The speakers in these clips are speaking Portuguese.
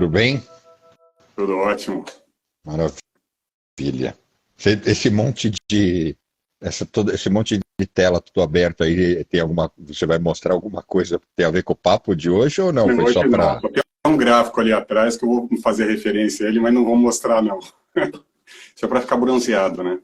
Tudo bem? Tudo ótimo. Maravilha. Esse monte de esse monte de tela tudo aberto aí, você vai mostrar alguma coisa que tem a ver com o papo de hoje ou não? Não, Foi só hoje não. para... Só tem um gráfico ali atrás que eu vou fazer referência a ele, mas não vou mostrar, não. Só para ficar bronzeado, né?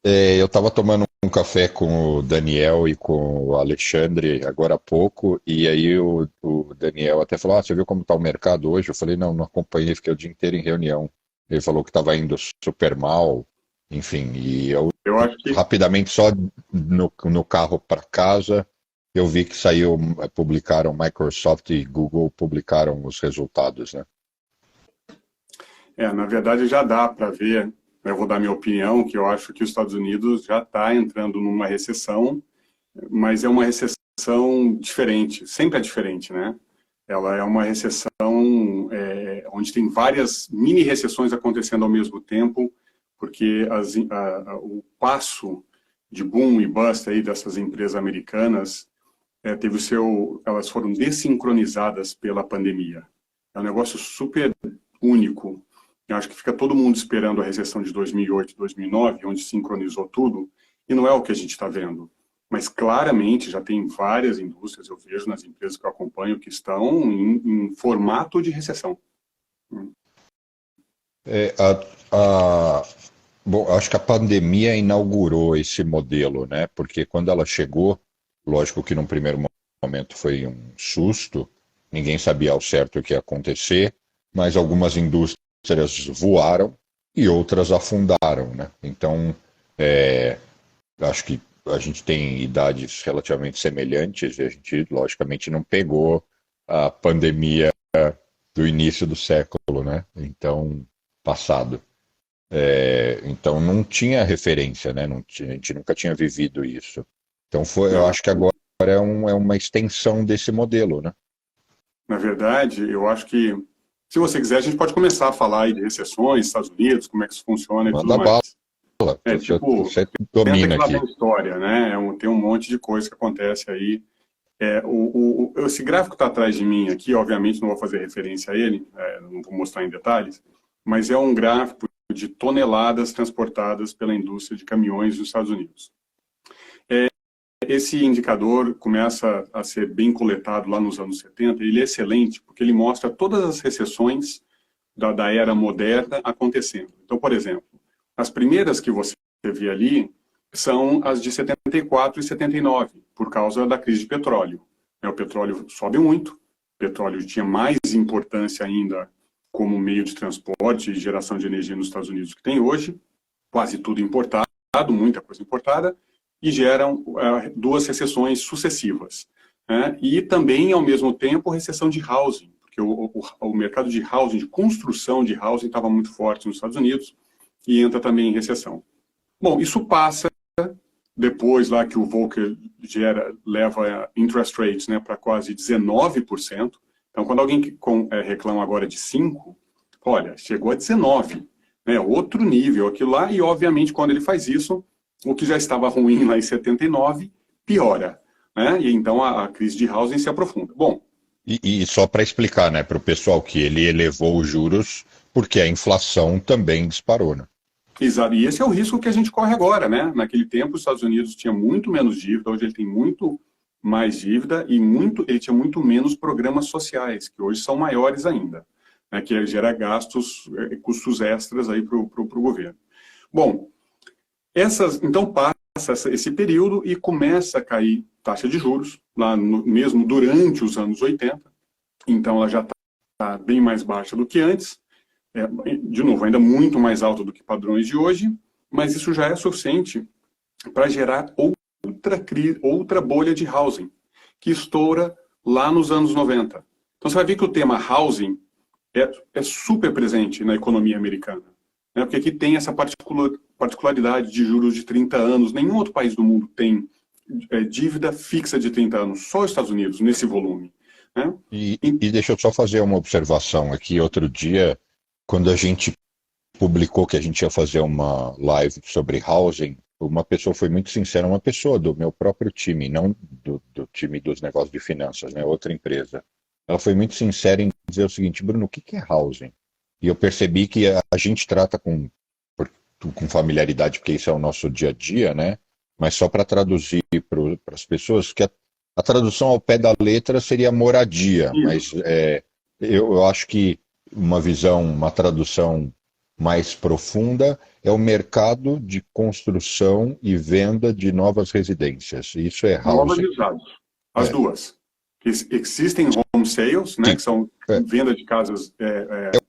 Eu estava tomando um café com o Daniel e com o Alexandre agora há pouco, e aí o Daniel até falou: você viu como está o mercado hoje? Eu falei: não acompanhei, fiquei o dia inteiro em reunião. Ele falou que estava indo super mal, enfim, e eu Eu acho que rapidamente, só no carro para casa, eu vi que publicaram, Microsoft e Google publicaram os resultados, né? na verdade, já dá para ver. Eu vou dar minha opinião, que eu acho que os Estados Unidos já está entrando numa recessão, mas é uma recessão diferente. Sempre é diferente, né? Ela é uma recessão onde tem várias mini recessões acontecendo ao mesmo tempo, porque o passo de boom e bust aí dessas empresas americanas elas foram desincronizadas pela pandemia. É um negócio super único. Eu acho que fica todo mundo esperando a recessão de 2008, 2009, onde sincronizou tudo, e não é o que a gente está vendo. Mas claramente já tem várias indústrias, eu vejo nas empresas que eu acompanho, que estão em formato de recessão. É, bom, acho que a pandemia inaugurou esse modelo, né? Porque quando ela chegou, lógico que num primeiro momento foi um susto, ninguém sabia ao certo o que ia acontecer, mas algumas indústrias voaram e outras afundaram, né? Então, acho que a gente tem idades relativamente semelhantes e a gente, logicamente, não pegou a pandemia do início do século, né? Então, passado. Então não tinha referência, né? A gente nunca tinha vivido isso. Então eu Não, acho que agora é uma extensão desse modelo, né? na verdade, eu acho que, se você quiser, a gente pode começar a falar aí de recessões, Estados Unidos, como é que isso funciona e tudo Manda mais. bala, Tipo, você senta domina que lá vem aqui. história, né? Tem um monte de coisa que acontece aí. Esse gráfico está atrás de mim aqui, obviamente não vou fazer referência a ele, não vou mostrar em detalhes, mas é um gráfico de toneladas transportadas pela indústria de caminhões dos Estados Unidos. Esse indicador começa a ser bem coletado lá nos anos 70, e ele é excelente porque ele mostra todas as recessões da era moderna acontecendo. Então, por exemplo, as primeiras que você vê ali são as de 74 e 79, por causa da crise de petróleo. O petróleo sobe muito, o petróleo tinha mais importância ainda como meio de transporte e geração de energia nos Estados Unidos que tem hoje, quase tudo importado, muita coisa importada, e geram duas recessões sucessivas. Né? E também, ao mesmo tempo, recessão de housing, porque o mercado de housing, de construção de housing, estava muito forte nos Estados Unidos e entra também em recessão. Bom, isso passa depois lá que o Volcker leva interest rates, né, para quase 19%. Então, quando alguém reclama agora de 5%, olha, chegou a 19%. Né, outro nível aquilo lá, e obviamente quando ele faz isso, o que já estava ruim lá em 79 piora. Né, e então a crise de housing se aprofunda. Bom, E só para explicar, né, para o pessoal que ele elevou os juros porque a inflação também disparou, né? exato. E esse é o risco que a gente corre agora, né? Naquele tempo, os Estados Unidos tinha muito menos dívida, hoje ele tem muito mais dívida e ele tinha muito menos programas sociais, que hoje são maiores ainda, né? Que gera gastos, custos extras aí para o governo. Bom, então passa esse período e começa a cair taxa de juros, lá mesmo durante os anos 80, então ela já está bem mais baixa do que antes, de novo, ainda muito mais alta do que padrões de hoje, mas isso já é suficiente para gerar outra bolha de housing, que estoura lá nos anos 90. Então você vai ver que o tema housing é super presente na economia americana, né? Porque aqui tem essa particularidade de juros de 30 anos. Nenhum outro país do mundo tem dívida fixa de 30 anos, só os Estados Unidos, nesse volume. Né? E deixa eu só fazer uma observação aqui. Outro dia, quando a gente publicou que a gente ia fazer uma live sobre housing, uma pessoa foi muito sincera, uma pessoa do meu próprio time, não do time dos negócios de finanças, né, outra empresa. Ela foi muito sincera em dizer o seguinte: Bruno, o que é housing? E eu percebi que a gente trata com familiaridade, porque isso é o nosso dia a dia, né? Mas só para traduzir para as pessoas, que a tradução ao pé da letra seria moradia, mas eu acho que uma tradução mais profunda é o mercado de construção e venda de novas residências. Isso é Novas housing. e usados. As duas. Existem home sales, né, que são venda de casas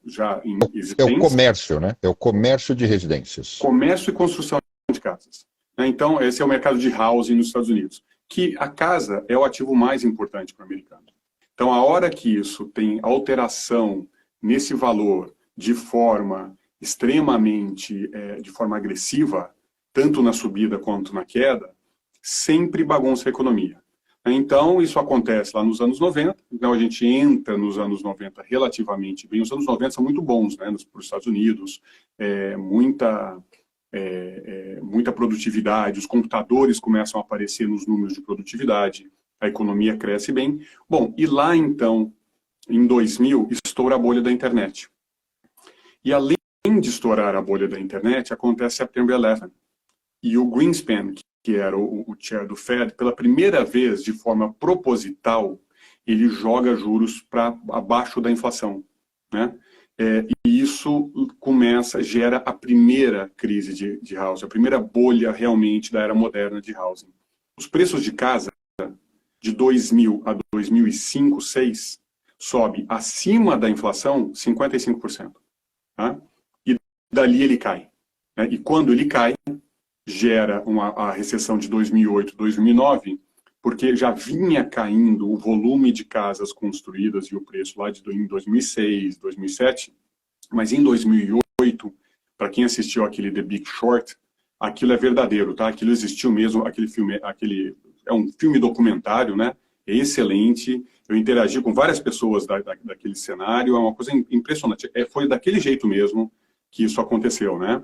já existentes. É o comércio, né? É o comércio de residências. Comércio e construção de casas. Então, esse é o mercado de housing nos Estados Unidos. Que a casa é o ativo mais importante para o americano. Então, a hora que isso tem alteração nesse valor de forma extremamente, de forma agressiva, tanto na subida quanto na queda, sempre bagunça a economia. Então, isso acontece lá nos anos 90, então a gente entra nos anos 90 relativamente bem. Os anos 90 são muito bons, né, para os Estados Unidos, muita produtividade, os computadores começam a aparecer nos números de produtividade, a economia cresce bem. Bom, e lá então, em 2000, estoura a bolha da internet. E além de estourar a bolha da internet, acontece September 11. E o Greenspan, que era o chair do Fed, pela primeira vez, de forma proposital, ele joga juros para abaixo da inflação, né? E isso gera a primeira crise de housing, a primeira bolha realmente da era moderna de housing. Os preços de casa, de 2000 a 2005, 2006, sobe acima da inflação 55%. Tá? E dali ele cai. Né? E quando ele cai, gera a recessão de 2008, 2009, porque já vinha caindo o volume de casas construídas e o preço lá em 2006, 2007, mas em 2008, para quem assistiu aquele The Big Short, aquilo é verdadeiro, tá? Aquilo existiu mesmo, aquele filme, é um filme documentário, né? É excelente. Eu interagi com várias pessoas daquele cenário, é uma coisa impressionante. Foi daquele jeito mesmo que isso aconteceu, né?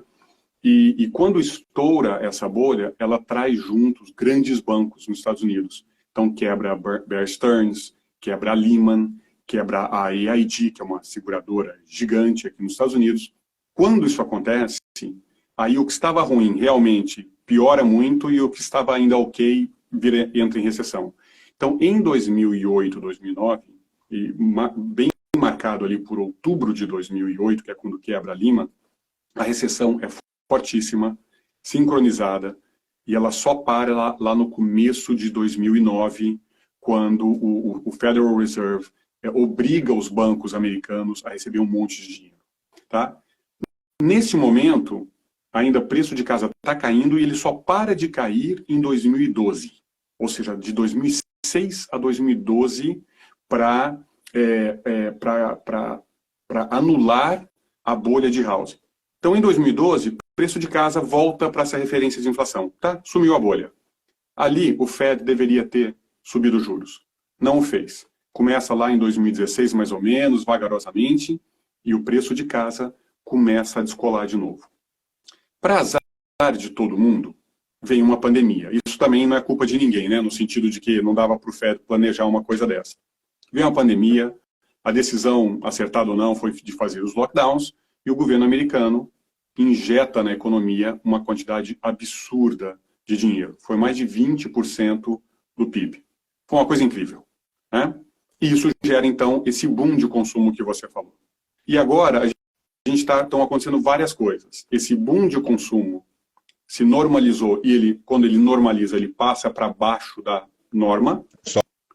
E quando estoura essa bolha, ela traz juntos grandes bancos nos Estados Unidos. Então quebra a Bear Stearns, quebra a Lehman, quebra a AIG, que é uma seguradora gigante aqui nos Estados Unidos. Quando isso acontece, aí o que estava ruim realmente piora muito e o que estava ainda ok entra em recessão. Então, em 2008, 2009, bem marcado ali por outubro de 2008, que é quando quebra a Lehman, a recessão é fortíssima, sincronizada, e ela só para lá no começo de 2009, quando o Federal Reserve obriga os bancos americanos a receber um monte de dinheiro. Tá? Nesse momento, ainda o preço de casa está caindo e ele só para de cair em 2012. Ou seja, de 2006 a 2012 para anular a bolha de housing. Então, em 2012, o preço de casa volta para essa referência de inflação. Tá? Sumiu a bolha. Ali, o Fed deveria ter subido os juros. Não o fez. Começa lá em 2016, mais ou menos, vagarosamente, e o preço de casa começa a descolar de novo. Para azar de todo mundo, vem uma pandemia. Isso também não é culpa de ninguém, né? No sentido de que não dava para o Fed planejar uma coisa dessa. Vem uma pandemia, a decisão, acertada ou não, foi de fazer os lockdowns, e o governo americano injeta na economia uma quantidade absurda de dinheiro. Foi mais de 20% do PIB. Foi uma coisa incrível. Né? E isso gera, então, esse boom de consumo que você falou. E agora, estão acontecendo várias coisas. Esse boom de consumo se normalizou e quando ele normaliza, ele passa para baixo da norma.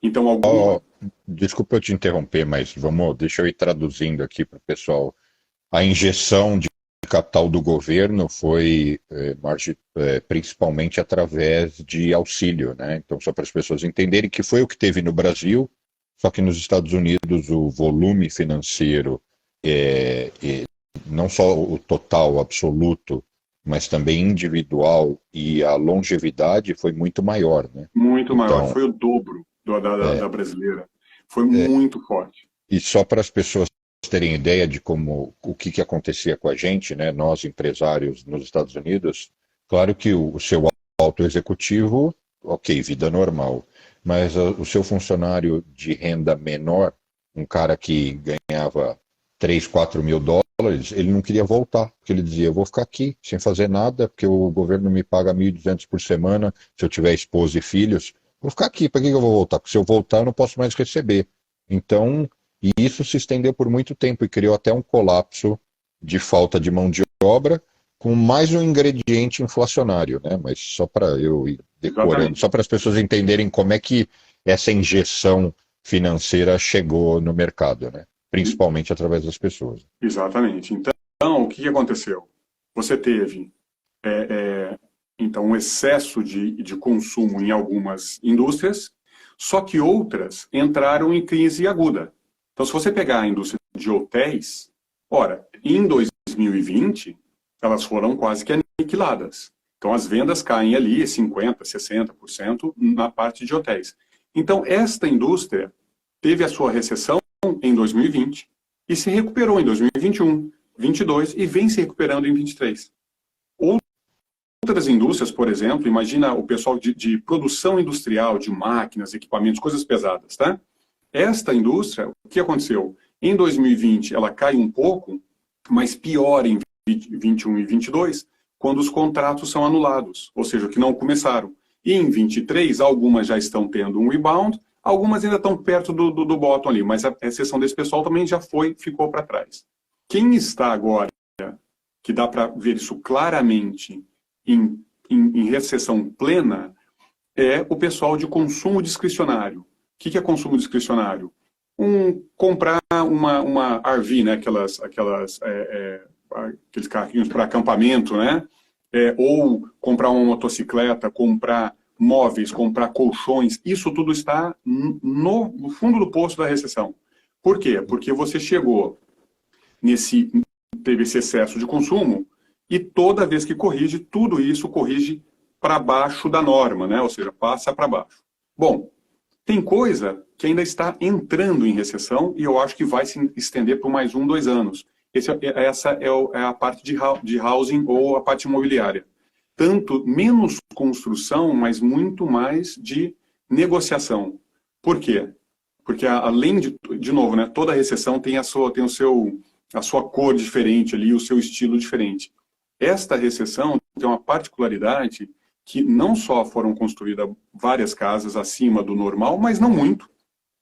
Então, desculpa eu te interromper, mas deixa eu ir traduzindo aqui para o pessoal. A injeção de capital do governo foi principalmente através de auxílio, né? Então, só para as pessoas entenderem que foi o que teve no Brasil, só que nos Estados Unidos o volume financeiro, não só o total absoluto, mas também individual, e a longevidade foi muito maior, né? Muito maior, foi o dobro da brasileira. Foi muito forte. E só para as pessoas terem ideia de o que acontecia com a gente, né, nós empresários nos Estados Unidos, claro que o seu alto executivo, ok, vida normal, mas o seu funcionário de renda menor, um cara que ganhava 3, 4 mil dólares, ele não queria voltar, porque ele dizia, eu vou ficar aqui sem fazer nada, porque o governo me paga 1.200 por semana, se eu tiver esposa e filhos, vou ficar aqui, para que eu vou voltar? Porque se eu voltar eu não posso mais receber. Então, e isso se estendeu por muito tempo e criou até um colapso de falta de mão de obra, com mais um ingrediente inflacionário, né? Mas só para eu ir decorando, Exatamente. só para as pessoas entenderem como é que essa injeção financeira chegou no mercado, né? Principalmente através das pessoas. Exatamente. Então, o que aconteceu? Você teve, então, um excesso de consumo em algumas indústrias, só que outras entraram em crise aguda. Então, se você pegar a indústria de hotéis, ora, em 2020, elas foram quase que aniquiladas. Então, as vendas caem ali 50%, 60% na parte de hotéis. Então, esta indústria teve a sua recessão em 2020 e se recuperou em 2021, 2022 e vem se recuperando em 2023. Outras indústrias, por exemplo, imagina o pessoal de produção industrial, de máquinas, equipamentos, coisas pesadas, tá? Esta indústria, o que aconteceu? Em 2020 ela cai um pouco, mas pior em 2021 e 2022, quando os contratos são anulados, ou seja, que não começaram. E em 2023, algumas já estão tendo um rebound, algumas ainda estão perto do bottom ali, mas a exceção desse pessoal também já ficou para trás. Quem está agora, que dá para ver isso claramente em recessão plena, é o pessoal de consumo discricionário. O que é consumo discricionário? Comprar uma RV, né? Aqueles carrinhos para acampamento, né? Ou comprar uma motocicleta, comprar móveis, comprar colchões, isso tudo está no fundo do poço da recessão. Por quê? Porque você teve esse excesso de consumo e toda vez que corrige, tudo isso corrige para baixo da norma, né? Ou seja, passa para baixo. Bom, tem coisa que ainda está entrando em recessão e eu acho que vai se estender por mais 1, 2 anos. Essa é a parte de housing ou a parte imobiliária. Tanto menos construção, mas muito mais de negociação. Por quê? Porque além de novo, né, toda recessão tem a sua cor diferente ali, o seu estilo diferente. Esta recessão tem uma particularidade que não só foram construídas várias casas acima do normal, mas não muito,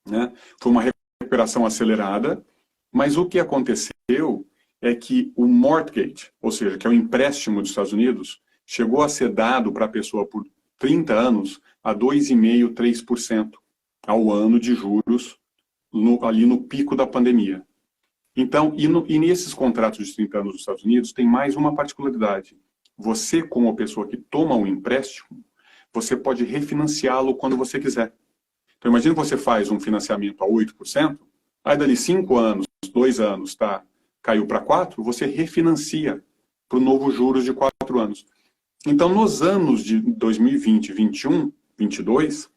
né? Foi uma recuperação acelerada, mas o que aconteceu é que o mortgage, ou seja, que é o empréstimo dos Estados Unidos, chegou a ser dado para a pessoa por 30 anos a 2,5%, 3% ao ano de juros ali no pico da pandemia. Então, e nesses contratos de 30 anos dos Estados Unidos, tem mais uma particularidade. Você, como pessoa que toma um empréstimo, você pode refinanciá-lo quando você quiser. Então, imagina que você faz um financiamento a 8%, aí dali 5 anos, 2 anos, caiu para 4%, você refinancia para o novo juros de 4 anos. Então, nos anos de 2020, 21, 22,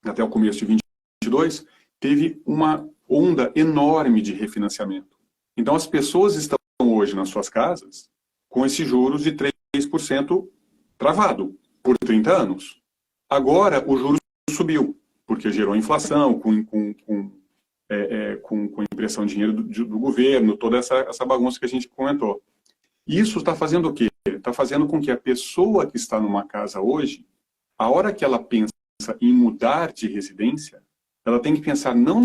até o começo de 22, teve uma onda enorme de refinanciamento. Então, as pessoas estão hoje nas suas casas com esses juros de 3% travado por 30 anos. Agora, o juros subiu, porque gerou inflação, com impressão de dinheiro do governo, toda essa bagunça que a gente comentou. Isso está fazendo o quê? Está fazendo com que a pessoa que está numa casa hoje, a hora que ela pensa em mudar de residência, ela tem que pensar não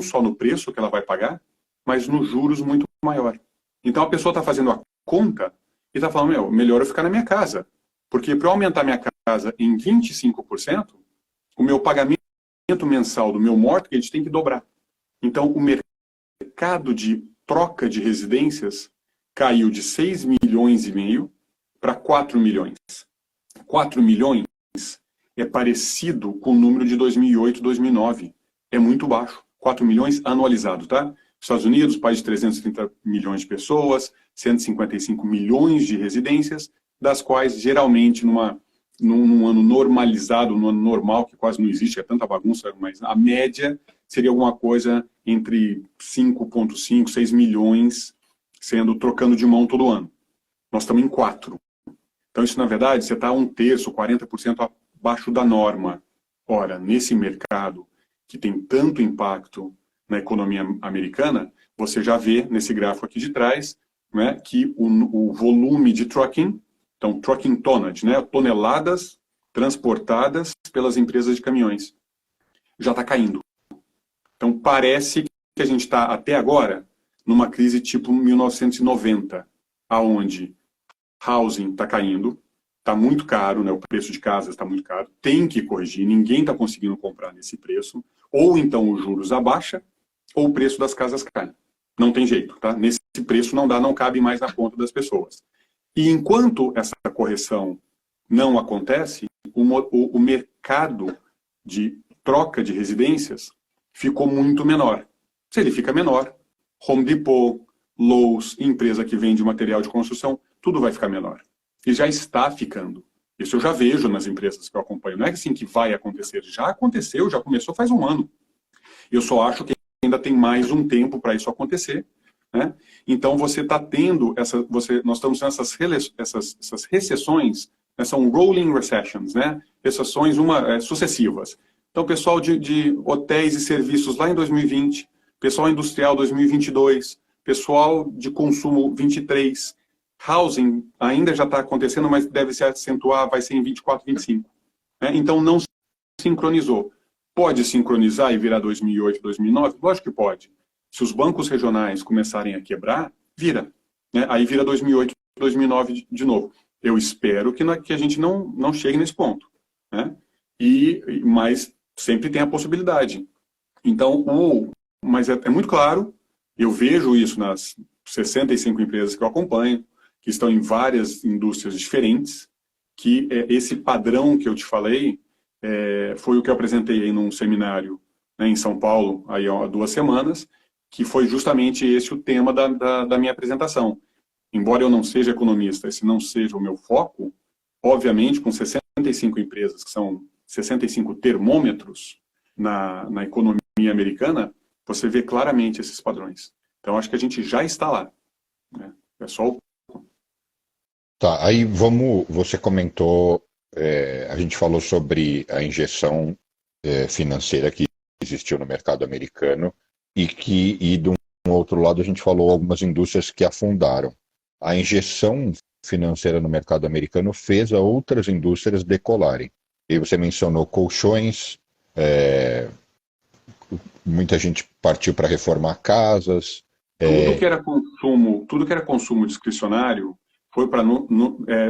só no preço que ela vai pagar, mas nos juros muito maior. Então a pessoa está fazendo a conta e está falando, melhor eu ficar na minha casa. Porque para eu aumentar minha casa em 25%, o meu pagamento mensal do meu mortgage tem que dobrar. Então o mercado de troca de residências caiu de 6,5 milhões para 4 milhões. 4 milhões é parecido com o número de 2008, 2009. É muito baixo. 4 milhões anualizado, tá? Estados Unidos, país de 330 milhões de pessoas, 155 milhões de residências, das quais, geralmente, num ano normalizado, num ano normal, que quase não existe, é tanta bagunça, mas a média seria alguma coisa entre 5,5, 6 milhões trocando de mão todo ano. Nós estamos em 4. Então, isso, na verdade, você está 1/3, 40% abaixo da norma. Ora, nesse mercado que tem tanto impacto na economia americana, você já vê nesse gráfico aqui de trás, né, que o volume de trucking, então trucking tonnage, né, toneladas transportadas pelas empresas de caminhões, já está caindo. Então parece que a gente está até agora numa crise tipo 1990, aonde housing está caindo, está muito caro, né, o preço de casas está muito caro, tem que corrigir, ninguém está conseguindo comprar nesse preço, ou então os juros abaixa, ou o preço das casas cai. Não tem jeito, tá? Nesse preço não dá, não cabe mais na conta das pessoas. E enquanto essa correção não acontece, o mercado de troca de residências ficou muito menor. Se ele fica menor, Home Depot, Lowe's, empresa que vende material de construção, tudo vai ficar menor. E já está ficando. Isso eu já vejo nas empresas que eu acompanho. Não é assim que vai acontecer. Já aconteceu, já começou faz um ano. Eu só acho que ainda tem mais um tempo para isso acontecer. Né? Então você está tendo, nós estamos tendo essas recessões, né? São rolling recessions, né? Recessões sucessivas. Então pessoal de hotéis e serviços lá em 2020, pessoal industrial 2022, pessoal de consumo 23, housing ainda já está acontecendo, mas deve se acentuar, vai ser em 24, 25. Né? Então não sincronizou. Pode sincronizar e virar 2008, 2009? Lógico que pode. Se os bancos regionais começarem a quebrar, vira. Né? Aí vira 2008, 2009 de novo. Eu espero que a gente não chegue nesse ponto. Né? Mas sempre tem a possibilidade. Então, mas é muito claro, eu vejo isso nas 65 empresas que eu acompanho, que estão em várias indústrias diferentes, que esse padrão que eu te falei foi o que eu apresentei aí num seminário, né, em São Paulo, aí há 2 semanas, que foi justamente esse o tema da minha apresentação. Embora eu não seja economista, esse não seja o meu foco, obviamente, com 65 empresas, que são 65 termômetros na economia americana, você vê claramente esses padrões. Então, acho que a gente já está lá. Né? É só o... Tá, aí você comentou, a gente falou sobre a injeção financeira que existiu no mercado americano e de um outro lado a gente falou algumas indústrias que afundaram. A injeção financeira no mercado americano fez a outras indústrias decolarem. E você mencionou colchões, muita gente partiu para reformar casas. Tudo que era consumo discricionário foi para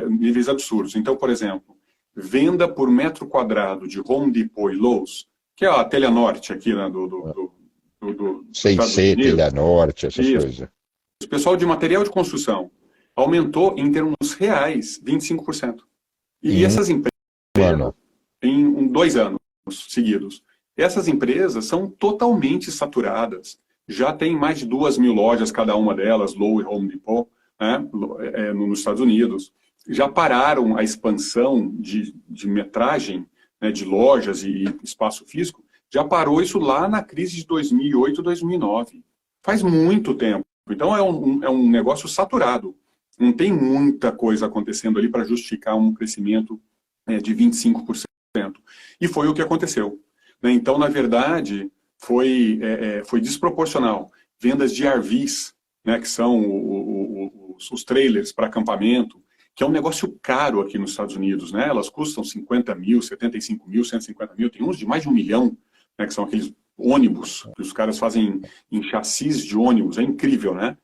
níveis absurdos. Então, por exemplo, venda por metro quadrado de Home Depot e Lowe's, que é a Telha Norte aqui, né, do 6C, Telha Norte, essas coisas. O pessoal de material de construção aumentou em termos reais 25%. E essas empresas, em 2 anos seguidos, essas empresas são totalmente saturadas. Já tem mais de 2.000 lojas, cada uma delas, Lowe's e Home Depot, né, nos Estados Unidos. Já pararam a expansão de metragem, né, de lojas e espaço físico, já parou isso lá na crise de 2008, 2009. Faz muito tempo. Então é um negócio saturado. Não tem muita coisa acontecendo ali para justificar um crescimento de 25%. E foi o que aconteceu. Né? Então, na verdade, foi desproporcional. Vendas de RVs, né, que são os trailers para acampamento, que é um negócio caro aqui nos Estados Unidos. Né? Elas custam 50 mil, 75 mil, 150 mil, tem uns de mais de 1 milhão, né, que são aqueles ônibus que os caras fazem em chassis de ônibus. É incrível, né?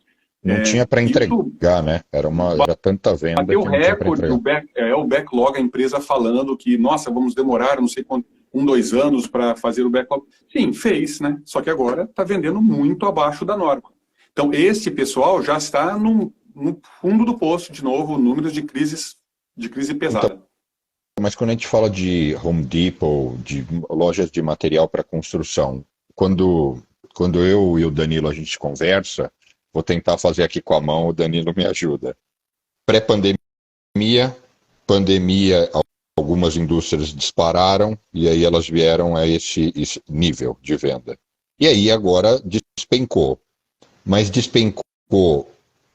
Não tinha para entregar, né? Era tanta venda que não tinha para entregar. O backlog, a empresa falando que, nossa, vamos demorar, não sei quanto, 1, 2 anos para fazer o backlog. Sim, fez, né? Só que agora está vendendo muito abaixo da norma. Então, esse pessoal já está no fundo do poço, de novo, números de crise pesada. Então, mas quando a gente fala de Home Depot, de lojas de material para construção, quando eu e o Danilo a gente conversa, vou tentar fazer aqui com a mão, o Danilo me ajuda. Pré-pandemia, pandemia, algumas indústrias dispararam e aí elas vieram a esse nível de venda. E aí agora despencou. Mas despencou,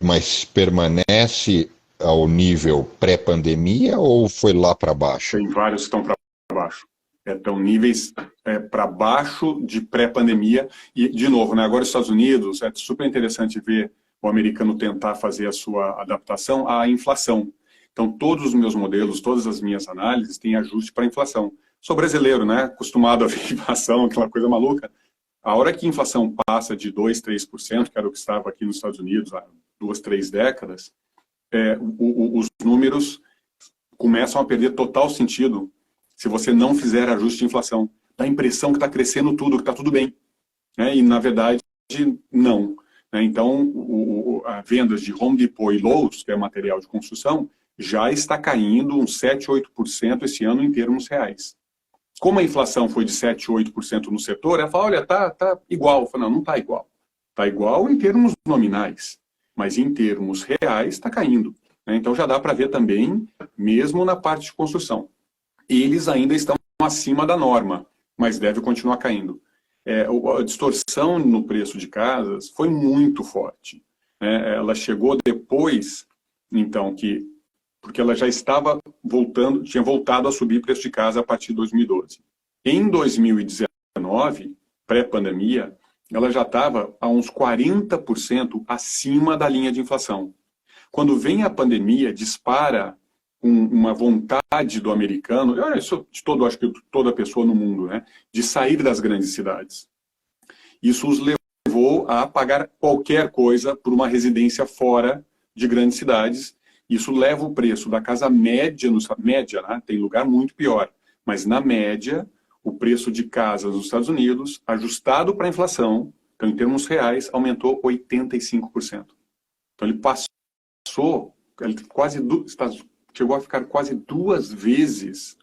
mas permanece ao nível pré-pandemia ou foi lá para baixo? Tem vários que estão para baixo. Estão níveis para baixo de pré-pandemia. E, de novo, né, agora os Estados Unidos, é super interessante ver o americano tentar fazer a sua adaptação à inflação. Então, todos os meus modelos, todas as minhas análises têm ajuste para a inflação. Sou brasileiro, né, acostumado a ver inflação, aquela coisa maluca. A hora que a inflação passa de 2%, 3%, que era o que estava aqui nos Estados Unidos há 2, 3 décadas, os números começam a perder total sentido se você não fizer ajuste de inflação. Dá a impressão que está crescendo tudo, que está tudo bem. Né? E, na verdade, não. Né? Então, a vendas de Home Depot e Lowe's, que é material de construção, já está caindo uns 7%, 8% esse ano em termos reais. Como a inflação foi de 7%, 8% no setor, ela fala, olha, tá igual. Eu falo, não está igual. Está igual em termos nominais, mas em termos reais está caindo. Né? Então, já dá para ver também, mesmo na parte de construção. Eles ainda estão acima da norma, mas deve continuar caindo. A distorção no preço de casas foi muito forte. Né? Ela chegou depois, então, porque ela já estava tinha voltado a subir preço de casa a partir de 2012. Em 2019, pré-pandemia, ela já estava a uns 40% acima da linha de inflação. Quando vem a pandemia, dispara uma vontade do americano, isso de acho que toda pessoa no mundo, né, de sair das grandes cidades. Isso os levou a pagar qualquer coisa por uma residência fora de grandes cidades. Isso leva o preço da casa média, né, tem lugar muito pior, mas na média, o preço de casas nos Estados Unidos, ajustado para a inflação, então em termos reais, aumentou 85%. Então ele chegou a ficar quase 2 vezes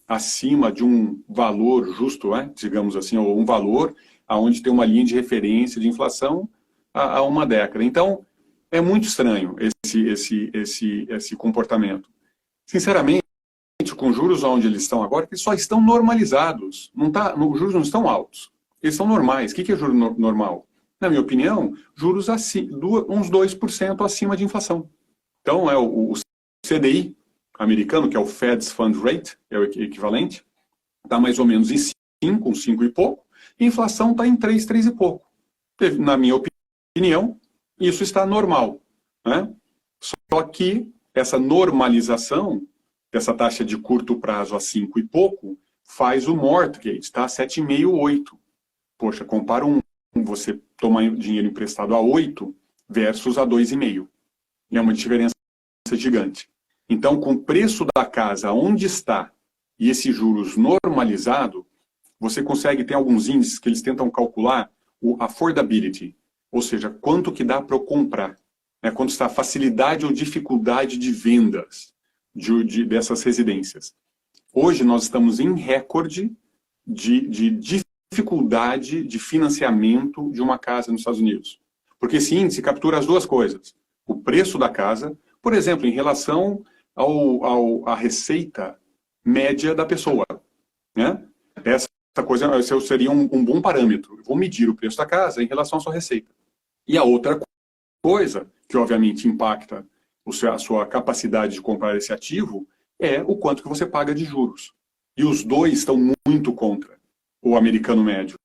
acima de um valor justo, digamos assim, ou um valor onde tem uma linha de referência de inflação há uma década. Então, é muito estranho esse comportamento. Sinceramente, com juros onde eles estão agora, eles só estão normalizados. Os juros não estão altos. Eles são normais. O que é juro normal? Na minha opinião, juros uns 2% acima de inflação. Então, o CDI americano, que é o Fed's Fund Rate, é o equivalente, está mais ou menos em 5 e pouco, e a inflação está em 3 e pouco. Na minha opinião, isso está normal. Né? Só que essa normalização dessa taxa de curto prazo a 5 e pouco faz o mortgage, tá? 7,5, 8. Poxa, compara você tomar dinheiro emprestado a 8 versus a 2,5. É uma diferença gigante. Então, com o preço da casa onde está e esses juros normalizado, você consegue ter alguns índices que eles tentam calcular o affordability, ou seja, quanto que dá para eu comprar, né? Quanto está a facilidade ou dificuldade de vendas dessas residências. Hoje nós estamos em recorde de dificuldade de financiamento de uma casa nos Estados Unidos. Porque esse índice captura as duas coisas. O preço da casa, por exemplo, em relação à receita média da pessoa. Né? Essa coisa seria um bom parâmetro. Eu vou medir o preço da casa em relação à sua receita. E a outra coisa, que obviamente impacta a sua capacidade de comprar esse ativo, é o quanto que você paga de juros. E os dois estão muito contra o americano médio.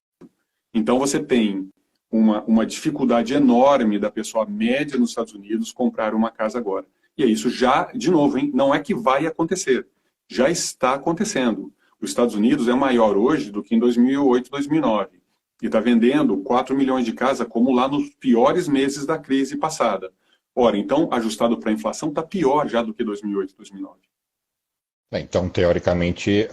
Então você tem uma dificuldade enorme da pessoa média nos Estados Unidos comprar uma casa agora. E é isso já, de novo, não é que vai acontecer. Já está acontecendo. Os Estados Unidos é maior hoje do que em 2008, 2009. E está vendendo 4 milhões de casas como lá nos piores meses da crise passada. Ora, então, ajustado para a inflação, está pior já do que 2008, 2009. Então, teoricamente,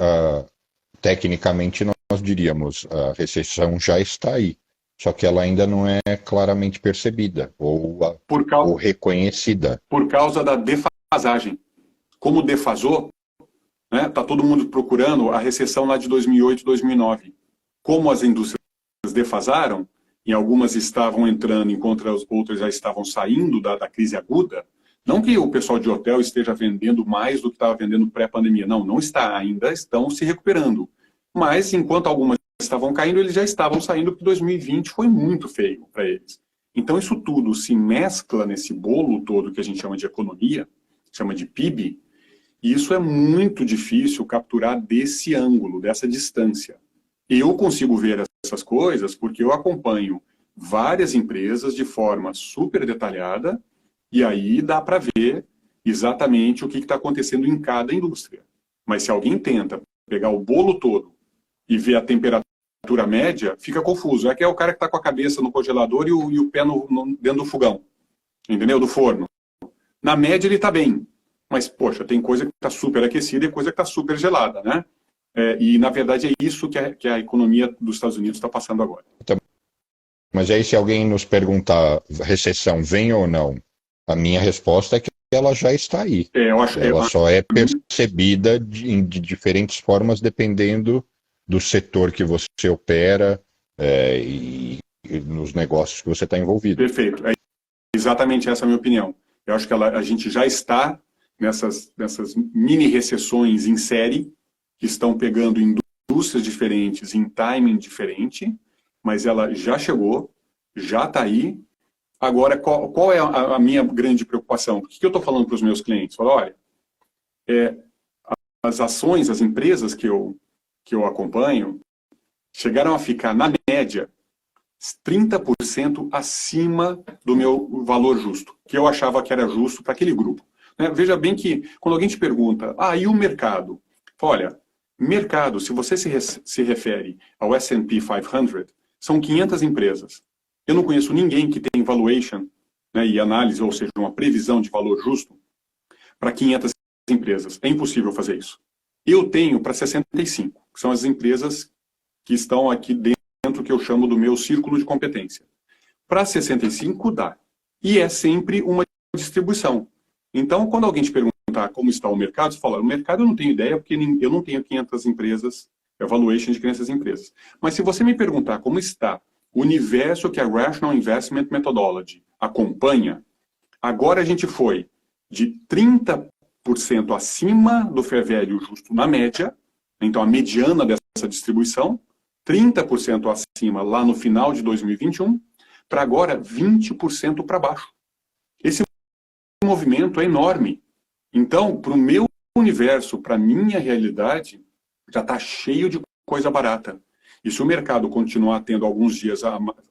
tecnicamente, nós diríamos a recessão já está aí. Só que ela ainda não é claramente percebida ou reconhecida. Por causa da defasagem. Como defasou, né, tá todo mundo procurando a recessão lá de 2008, 2009. Como as indústrias defasaram, e algumas estavam entrando, enquanto as outras já estavam saindo da crise aguda, não que o pessoal de hotel esteja vendendo mais do que estava vendendo pré-pandemia. Não está. Ainda estão se recuperando. Mas, enquanto algumas estavam caindo, eles já estavam saindo, porque 2020 foi muito feio para eles. Então, isso tudo se mescla nesse bolo todo que a gente chama de economia, chama de PIB, E isso é muito difícil capturar desse ângulo, dessa distância. Eu consigo ver essas coisas porque eu acompanho várias empresas de forma super detalhada, e aí dá para ver exatamente o que está acontecendo em cada indústria. Mas se alguém tenta pegar o bolo todo e ver a temperatura média, fica confuso. É que é o cara que está com a cabeça no congelador e o pé dentro do fogão, entendeu? Do forno. Na média ele está bem, mas, poxa, tem coisa que está super aquecida e coisa que está super gelada, né? E, na verdade, é isso que a economia dos Estados Unidos está passando agora. Mas aí, se alguém nos perguntar, recessão vem ou não, a minha resposta é que ela já está aí. Ela só é percebida de diferentes formas, dependendo do setor que você opera e nos negócios que você está envolvido. Perfeito. É exatamente essa a minha opinião. Eu acho que a gente já está nessas mini recessões em série, que estão pegando indústrias diferentes, em timing diferente, mas ela já chegou, já está aí. Agora, qual é a minha grande preocupação? O que eu estou falando para os meus clientes? Falo, olha, as ações, as empresas que eu acompanho, chegaram a ficar, na média, 30% acima do meu valor justo, que eu achava que era justo para aquele grupo. Veja bem que, quando alguém te pergunta, e o mercado? Olha, mercado, se você se refere ao S&P 500, são 500 empresas. Eu não conheço ninguém que tem valuation, e análise, ou seja, uma previsão de valor justo, para 500 empresas. É impossível fazer isso. Eu tenho para 65, que são as empresas que estão aqui dentro, que eu chamo do meu círculo de competência. Para 65 dá. E é sempre uma distribuição. Então, quando alguém te perguntar como está o mercado, você fala, o mercado eu não tenho ideia, porque eu não tenho 500 empresas, valuation de 500 empresas. Mas se você me perguntar como está o universo que a Rational Investment Methodology acompanha, agora a gente foi de 30% acima do fair value justo na média, então a mediana dessa distribuição, 30% acima lá no final de 2021, para agora 20% para baixo. Esse movimento é enorme. Então, para o meu universo, para a minha realidade, já está cheio de coisa barata. E se o mercado continuar tendo alguns dias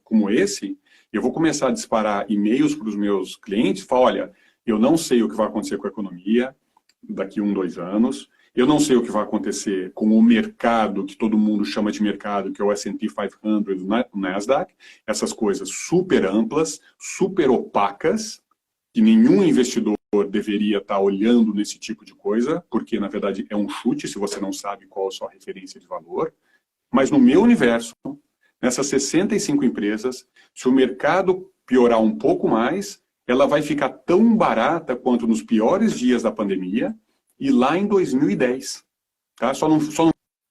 como esse, eu vou começar a disparar e-mails para os meus clientes, falar, olha, eu não sei o que vai acontecer com a economia daqui 1, 2 anos, eu não sei o que vai acontecer com o mercado, que todo mundo chama de mercado, que é o S&P 500, o Nasdaq, essas coisas super amplas, super opacas, que nenhum investidor deveria estar olhando nesse tipo de coisa, porque, na verdade, é um chute se você não sabe qual a sua referência de valor. Mas no meu universo, nessas 65 empresas, se o mercado piorar um pouco mais, ela vai ficar tão barata quanto nos piores dias da pandemia e lá em 2010. Tá? Só não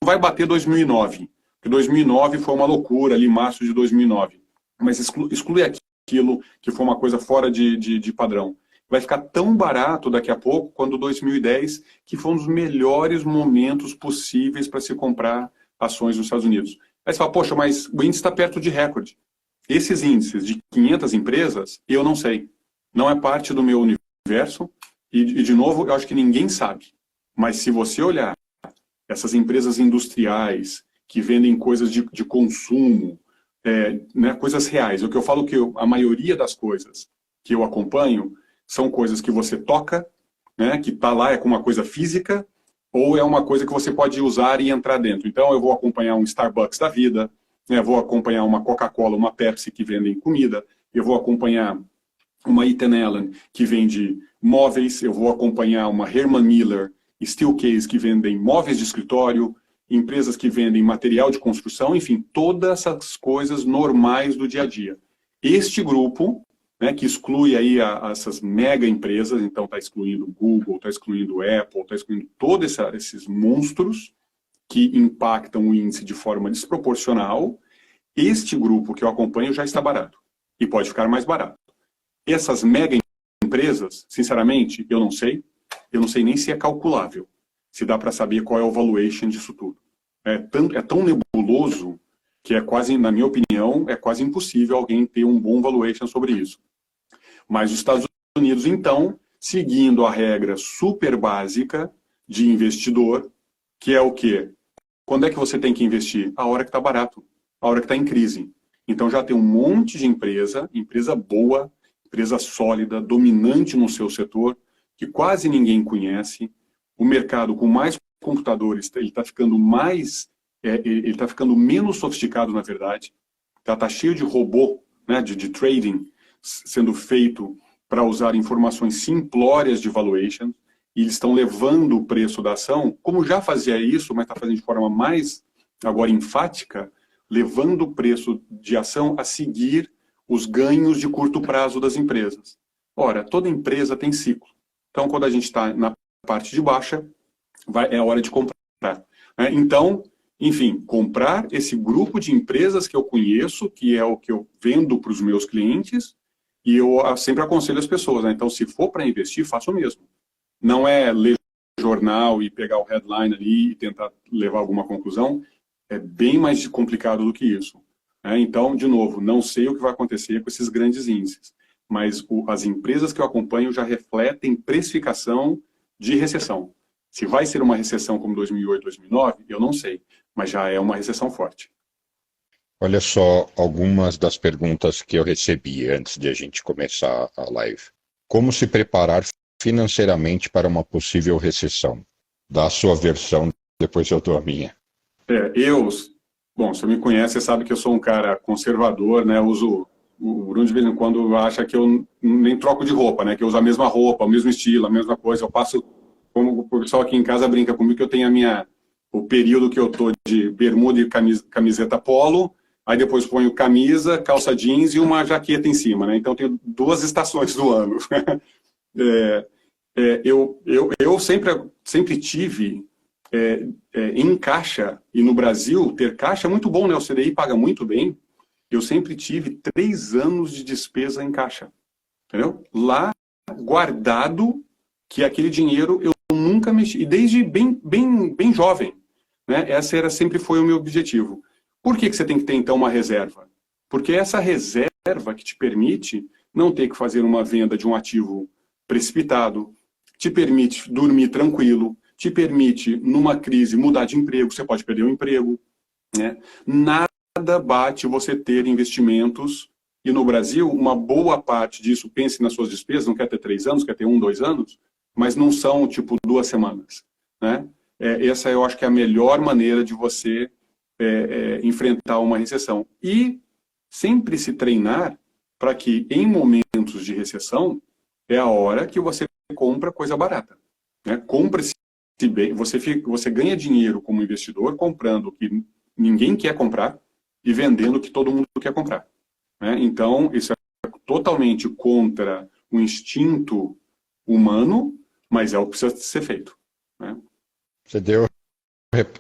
vai bater 2009, porque 2009 foi uma loucura, ali março de 2009. Mas exclui aquilo que foi uma coisa fora de padrão. Vai ficar tão barato daqui a pouco, quando 2010, que foi um dos melhores momentos possíveis para se comprar ações nos Estados Unidos. Aí você fala, poxa, mas o índice está perto de recorde. Esses índices de 500 empresas, eu não sei. Não é parte do meu universo. E, de novo, eu acho que ninguém sabe. Mas se você olhar essas empresas industriais que vendem coisas de consumo, coisas reais, o que eu falo que a maioria das coisas que eu acompanho são coisas que você toca, que está lá, é com uma coisa física, ou é uma coisa que você pode usar e entrar dentro. Então, eu vou acompanhar um Starbucks da vida, vou acompanhar uma Coca-Cola, uma Pepsi que vendem comida, eu vou acompanhar uma Ethan Allen que vende móveis, eu vou acompanhar uma Herman Miller, Steelcase que vendem móveis de escritório, empresas que vendem material de construção, enfim, todas essas coisas normais do dia a dia. Este grupo, que exclui aí essas mega empresas, então está excluindo o Google, está excluindo o Apple, está excluindo todos esses monstros que impactam o índice de forma desproporcional. Este grupo que eu acompanho já está barato e pode ficar mais barato. Essas mega empresas, sinceramente, eu não sei nem se é calculável, se dá para saber qual é o valuation disso tudo. É tão nebuloso que é quase, na minha opinião, é quase impossível alguém ter um bom valuation sobre isso. Mas os Estados Unidos, então, seguindo a regra super básica, de investidor, que é o quê? Quando é que você tem que investir? A hora que está barato, a hora que está em crise. Então já tem um monte de empresa boa, empresa sólida, dominante no seu setor, que quase ninguém conhece. O mercado com mais computadores, ele está ficando ele está ficando menos sofisticado, na verdade. Tá cheio de robô, né, de trading sendo feito para usar informações simplórias de valuation, e eles estão levando o preço da ação, como já fazia isso, mas está fazendo de forma mais agora enfática, levando o preço de ação a seguir os ganhos de curto prazo das empresas. Ora, toda empresa tem ciclo. Então, quando a gente está na parte de baixa, é a hora de comprar. Né? Então, enfim, comprar esse grupo de empresas que eu conheço, que é o que eu vendo para os meus clientes, e eu sempre aconselho as pessoas, né? Então, se for para investir, faça o mesmo. Não é ler jornal e pegar o headline ali e tentar levar alguma conclusão. É bem mais complicado do que isso. Né? Então, de novo, não sei o que vai acontecer com esses grandes índices, mas as empresas que eu acompanho já refletem precificação de recessão. Se vai ser uma recessão como 2008, 2009, eu não sei, mas já é uma recessão forte. Olha só algumas das perguntas que eu recebi antes de a gente começar a live. Como se preparar financeiramente para uma possível recessão? Dá a sua versão, depois eu dou a minha. Bom, se você me conhece, você sabe que eu sou um cara conservador, né? Uso, o Bruno de vez em quando acha que eu nem troco de roupa, né? Que eu uso a mesma roupa, o mesmo estilo, a mesma coisa. Eu passo, como o pessoal aqui em casa brinca comigo, que eu tenho o período que eu tô de bermuda e camiseta polo, aí depois ponho camisa, calça jeans e uma jaqueta em cima, né? Então eu tenho 2 estações do ano. Eu sempre tive em caixa, e no Brasil ter caixa é muito bom, né? O CDI paga muito bem. Eu sempre tive 3 anos de despesa em caixa, entendeu? Lá, guardado, que aquele dinheiro eu nunca mexi, e desde bem jovem, né? Sempre foi o meu objetivo. Por que você tem que ter, então, uma reserva? Porque essa reserva que te permite não ter que fazer uma venda de um ativo precipitado, te permite dormir tranquilo, te permite, numa crise, mudar de emprego, você pode perder o emprego. Né? Nada bate você ter investimentos, e no Brasil, uma boa parte disso, pense nas suas despesas, não quer ter 3 anos, quer ter 1, 2 anos, mas não são, tipo, 2 semanas. Né? Essa eu acho que é a melhor maneira de você enfrentar uma recessão. E sempre se treinar para que, em momentos de recessão, é a hora que você compra coisa barata. Né? Compre-se bem, você ganha dinheiro como investidor comprando o que ninguém quer comprar e vendendo o que todo mundo quer comprar. Né? Então, isso é totalmente contra o instinto humano, mas é o que precisa ser feito. Né? Você deu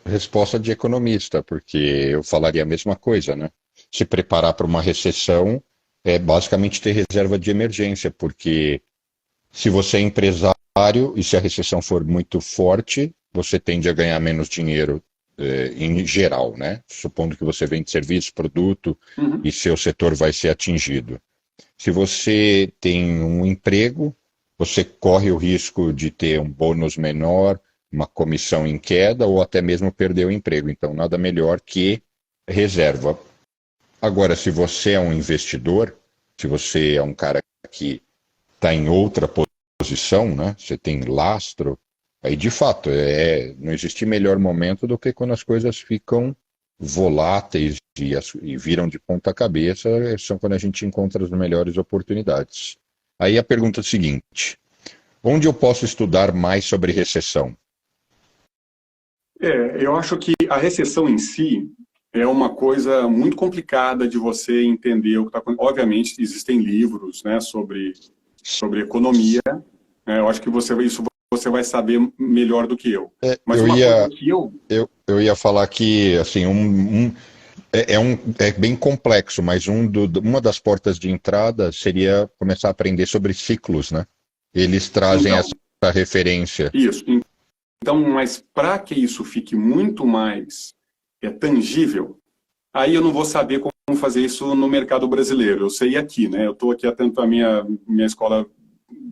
resposta de economista, porque eu falaria a mesma coisa, né? Se preparar para uma recessão é basicamente ter reserva de emergência, porque se você é empresário e se a recessão for muito forte, você tende a ganhar menos dinheiro em geral, né? Supondo que você vende serviço, produto e seu setor vai ser atingido. Se você tem um emprego, você corre o risco de ter um bônus menor, uma comissão em queda ou até mesmo perder o emprego. Então, nada melhor que reserva. Agora, se você é um investidor, se você é um cara que está em outra posição, né? Você tem lastro, aí de fato não existe melhor momento do que quando as coisas ficam voláteis e viram de ponta cabeça, são quando a gente encontra as melhores oportunidades. Aí a pergunta é a seguinte: onde eu posso estudar mais sobre recessão? Eu acho que a recessão em si é uma coisa muito complicada de você entender o que está acontecendo. Obviamente, existem livros, né, sobre economia. Eu acho que isso você vai saber melhor do que eu. Mas coisa que eu ia falar que assim, é bem complexo, mas uma das portas de entrada seria começar a aprender sobre ciclos, né? Eles trazem essa referência. Isso. Então, mas para que isso fique muito mais tangível, aí eu não vou saber como fazer isso no mercado brasileiro. Eu sei aqui, né? Eu estou aqui atento à minha escola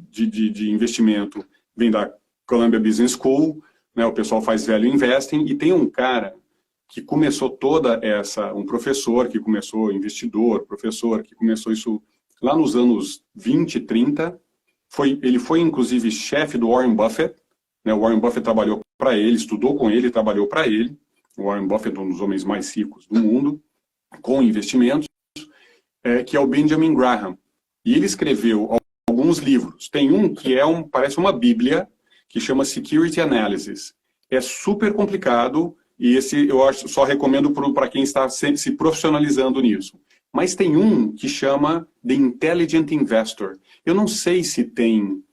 de investimento, vem da Columbia Business School, né? O pessoal faz value investing, e tem um cara que começou toda essa, um professor que começou, investidor, professor, que começou isso lá nos anos 20, 30, ele foi inclusive chefe do Warren Buffett, né? O Warren Buffett trabalhou para ele, estudou com ele, trabalhou para ele. O Warren Buffett é um dos homens mais ricos do mundo, com investimentos, que é o Benjamin Graham. E ele escreveu alguns livros. Tem um que parece uma bíblia, que chama Security Analysis. É super complicado, e esse eu só recomendo para quem está se profissionalizando nisso. Mas tem um que chama The Intelligent Investor. Eu não sei se tem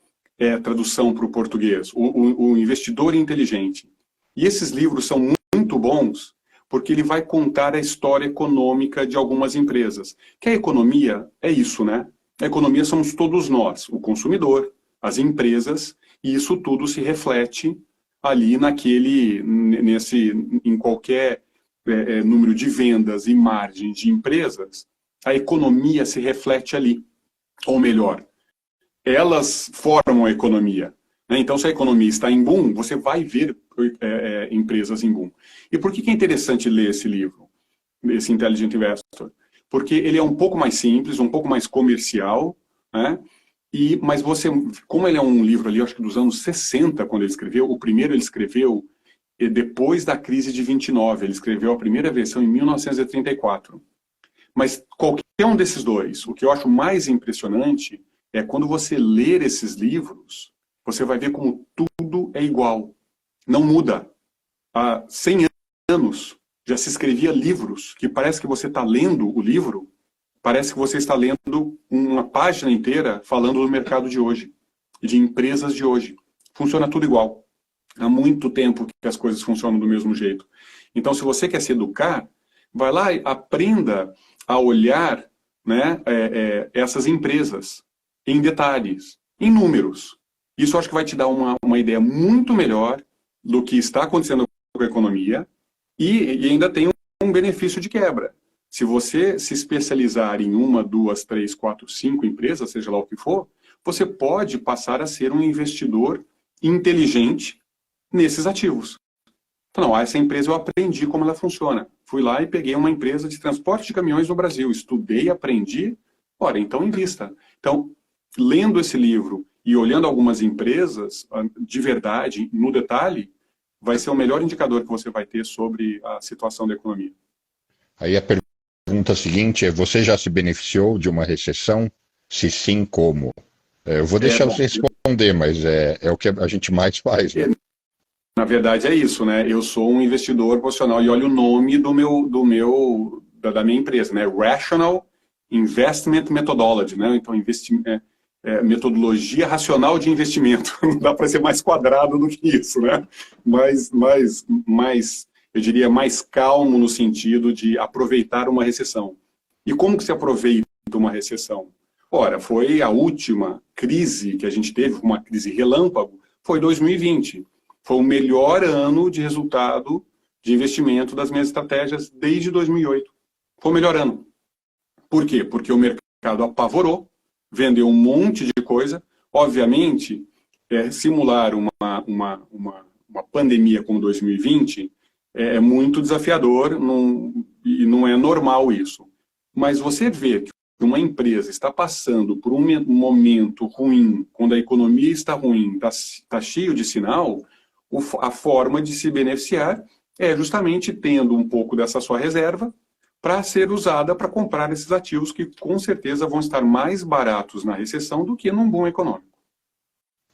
tradução para o português, o investidor inteligente. E esses livros são muito bons, porque ele vai contar a história econômica de algumas empresas. Que a economia é isso, né? A economia somos todos nós, o consumidor, as empresas, e isso tudo se reflete ali em qualquer número de vendas e margem de empresas, a economia se reflete ali. Ou melhor, elas formam a economia. Né? Então, se a economia está em boom, você vai ver empresas em boom. E por que é interessante ler esse livro, esse Intelligent Investor? Porque ele é um pouco mais simples, um pouco mais comercial, né? Mas como ele é um livro ali, acho que dos anos 60, quando ele escreveu, o primeiro ele escreveu depois da crise de 29, ele escreveu a primeira versão em 1934. Mas qualquer um desses dois, o que eu acho mais impressionante é quando você ler esses livros, você vai ver como tudo é igual. Não muda. Há 100 anos já se escrevia livros que parece que você está lendo o livro, parece que você está lendo uma página inteira falando do mercado de hoje, de empresas de hoje. Funciona tudo igual. Há muito tempo que as coisas funcionam do mesmo jeito. Então, se você quer se educar, vai lá e aprenda a olhar, né, essas empresas em detalhes, em números. Isso eu acho que vai te dar uma ideia muito melhor do que está acontecendo com a economia e ainda tem um benefício de quebra. Se você se especializar em 1, 2, 3, 4, 5 empresas, seja lá o que for, você pode passar a ser um investidor inteligente nesses ativos. Então, essa empresa eu aprendi como ela funciona. Fui lá e peguei uma empresa de transporte de caminhões no Brasil. Estudei, aprendi. Ora, então invista. Então, lendo esse livro e olhando algumas empresas de verdade, no detalhe, vai ser o melhor indicador que você vai ter sobre a situação da economia. Aí a pergunta seguinte é: você já se beneficiou de uma recessão? Se sim, como? Eu vou deixar você responder, mas é o que a gente mais faz, né? Na verdade é isso, né? Eu sou um investidor profissional e olha o nome da minha empresa, né? Rational Investment Methodology, né? Então, metodologia racional de investimento. Não dá para ser mais quadrado do que isso, né? Mas eu diria, mais calmo no sentido de aproveitar uma recessão. E como que se aproveita uma recessão? Ora, foi a última crise que a gente teve, uma crise relâmpago, foi 2020. Foi o melhor ano de resultado de investimento das minhas estratégias desde 2008. Foi o melhor ano. Por quê? Porque o mercado apavorou, vendeu um monte de coisa. Obviamente, simular uma pandemia como 2020 é muito desafiador e não é normal isso. Mas você vê que uma empresa está passando por um momento ruim, quando a economia está ruim, está cheio de sinal, a forma de se beneficiar é justamente tendo um pouco dessa sua reserva para ser usada para comprar esses ativos que com certeza vão estar mais baratos na recessão do que num boom econômico.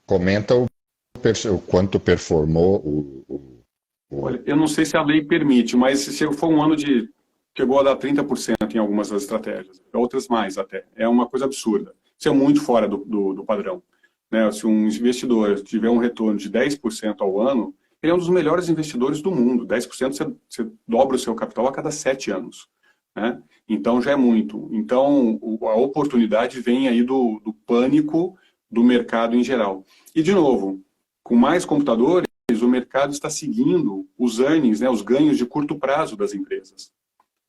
Comenta o quanto performou Olha, eu não sei se a lei permite, mas se for um ano chegou a dar 30% em algumas das estratégias, outras mais até. É uma coisa absurda. Isso é muito fora do padrão. Né? Se um investidor tiver um retorno de 10% ao ano, ele é um dos melhores investidores do mundo. 10% você dobra o seu capital a cada 7 anos. Né? Então já é muito. Então a oportunidade vem aí do pânico do mercado em geral. E de novo, com mais computadores, o mercado está seguindo os earnings, né, os ganhos de curto prazo das empresas.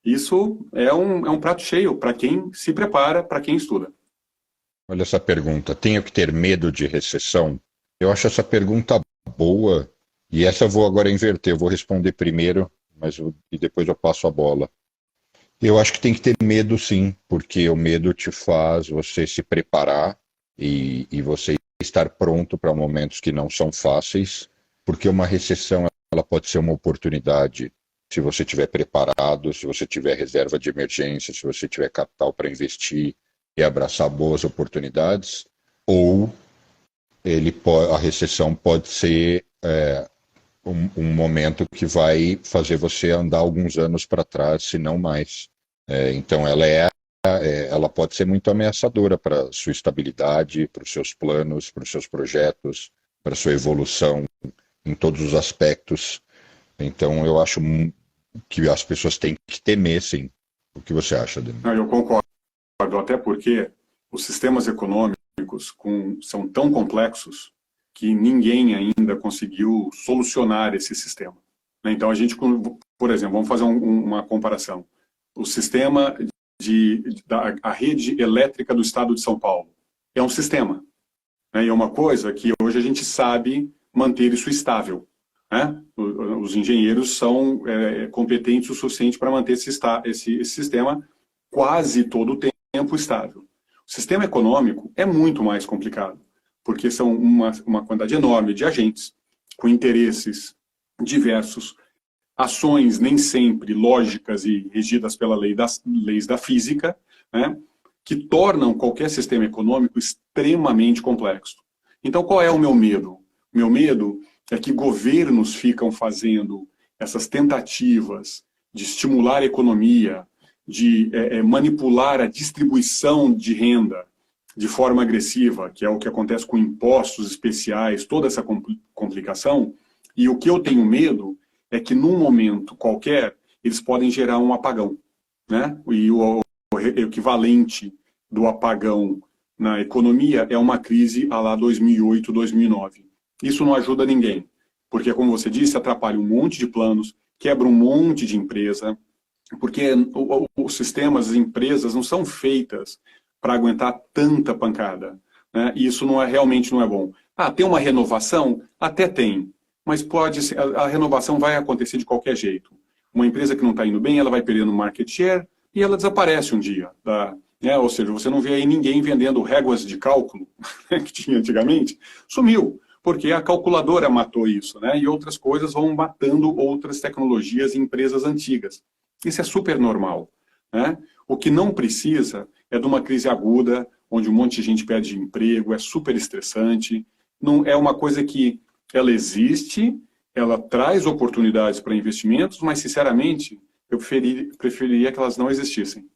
Isso é um prato cheio para quem se prepara, para quem estuda. Olha essa pergunta: tenho que ter medo de recessão? Eu acho essa pergunta boa, E essa eu vou agora inverter, eu vou responder primeiro, e depois eu passo a bola. Eu acho que tem que ter medo, sim, porque o medo te faz você se preparar e você estar pronto para momentos que não são fáceis, porque uma recessão ela pode ser uma oportunidade se você estiver preparado, se você tiver reserva de emergência, se você tiver capital para investir e abraçar boas oportunidades, ou a recessão pode ser um momento que vai fazer você andar alguns anos para trás, se não mais. Então, ela pode ser muito ameaçadora para sua estabilidade, para os seus planos, para os seus projetos, para sua evolução em todos os aspectos. Então, eu acho que as pessoas têm que temer, sim. O que você acha, Dani? Eu concordo, até porque os sistemas econômicos são tão complexos que ninguém ainda conseguiu solucionar esse sistema. Então, a gente, por exemplo, vamos fazer uma comparação. O sistema a rede elétrica do estado de São Paulo é um sistema. E é uma coisa que hoje a gente sabe manter isso estável. Os engenheiros são competentes o suficiente para manter esse sistema quase todo o tempo estável. O sistema econômico é muito mais complicado, porque são uma quantidade enorme de agentes, com interesses diversos, ações nem sempre lógicas e regidas pela leis da física, que tornam qualquer sistema econômico extremamente complexo. Então, qual é o meu medo? O meu medo é que governos ficam fazendo essas tentativas de estimular a economia, de manipular a distribuição de renda de forma agressiva, que é o que acontece com impostos especiais, toda essa complicação. E o que eu tenho medo é que, num momento qualquer, eles podem gerar um apagão. E o equivalente do apagão na economia é uma crise à lá 2008, 2009. Isso não ajuda ninguém, porque, como você disse, atrapalha um monte de planos, quebra um monte de empresa, porque os sistemas, as empresas não são feitas para aguentar tanta pancada. E isso realmente não é bom. Tem uma renovação? Até tem, mas a renovação vai acontecer de qualquer jeito. Uma empresa que não está indo bem, ela vai perdendo market share e ela desaparece um dia. Ou seja, você não vê aí ninguém vendendo réguas de cálculo, que tinha antigamente, sumiu, porque a calculadora matou isso, e outras coisas vão matando outras tecnologias e empresas antigas. Isso é super normal. O que não precisa é de uma crise aguda, onde um monte de gente perde emprego, é super estressante. Não, é uma coisa que ela existe, ela traz oportunidades para investimentos, mas, sinceramente, eu preferiria que elas não existissem.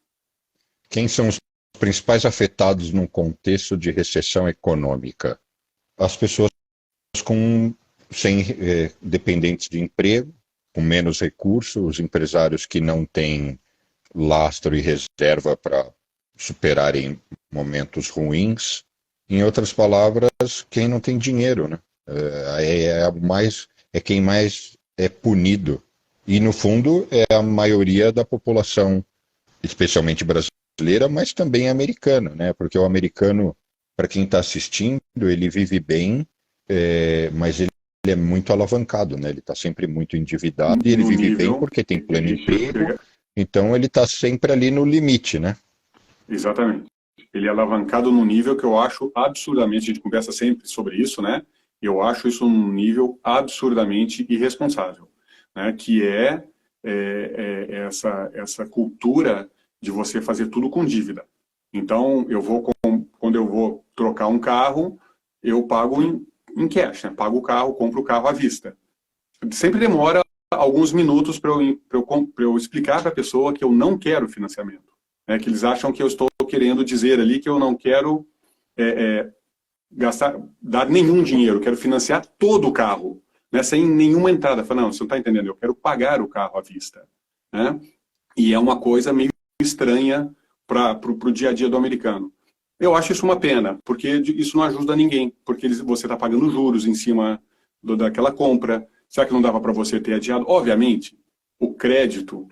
Quem são os principais afetados num contexto de recessão econômica? As pessoas dependentes de emprego, com menos recursos, os empresários que não têm lastro e reserva para superarem momentos ruins. Em outras palavras, quem não tem dinheiro, é quem mais é punido. E, no fundo, é a maioria da população, especialmente brasileira, mas também americana, porque o americano, para quem está assistindo, ele vive bem, mas ele é muito alavancado, ele está sempre muito endividado, e ele vive bem porque tem pleno emprego, então ele está sempre ali no limite, Exatamente. Ele é alavancado num nível que eu acho absurdamente, a gente conversa sempre sobre isso, eu acho isso um nível absurdamente irresponsável, que essa cultura de você fazer tudo com dívida. Então, quando eu vou trocar um carro, eu pago em cash, pago o carro, compro o carro à vista. Sempre demora alguns minutos para eu explicar para a pessoa que eu não quero financiamento. Que eles acham que eu estou querendo dizer ali que eu não quero dar nenhum dinheiro, quero financiar todo o carro, sem nenhuma entrada. Fala, não, você não está entendendo, eu quero pagar o carro à vista. E é uma coisa meio estranha para o dia a dia do americano. Eu acho isso uma pena, porque isso não ajuda ninguém, porque você está pagando juros em cima daquela compra. Será que não dava para você ter adiado? Obviamente, o crédito,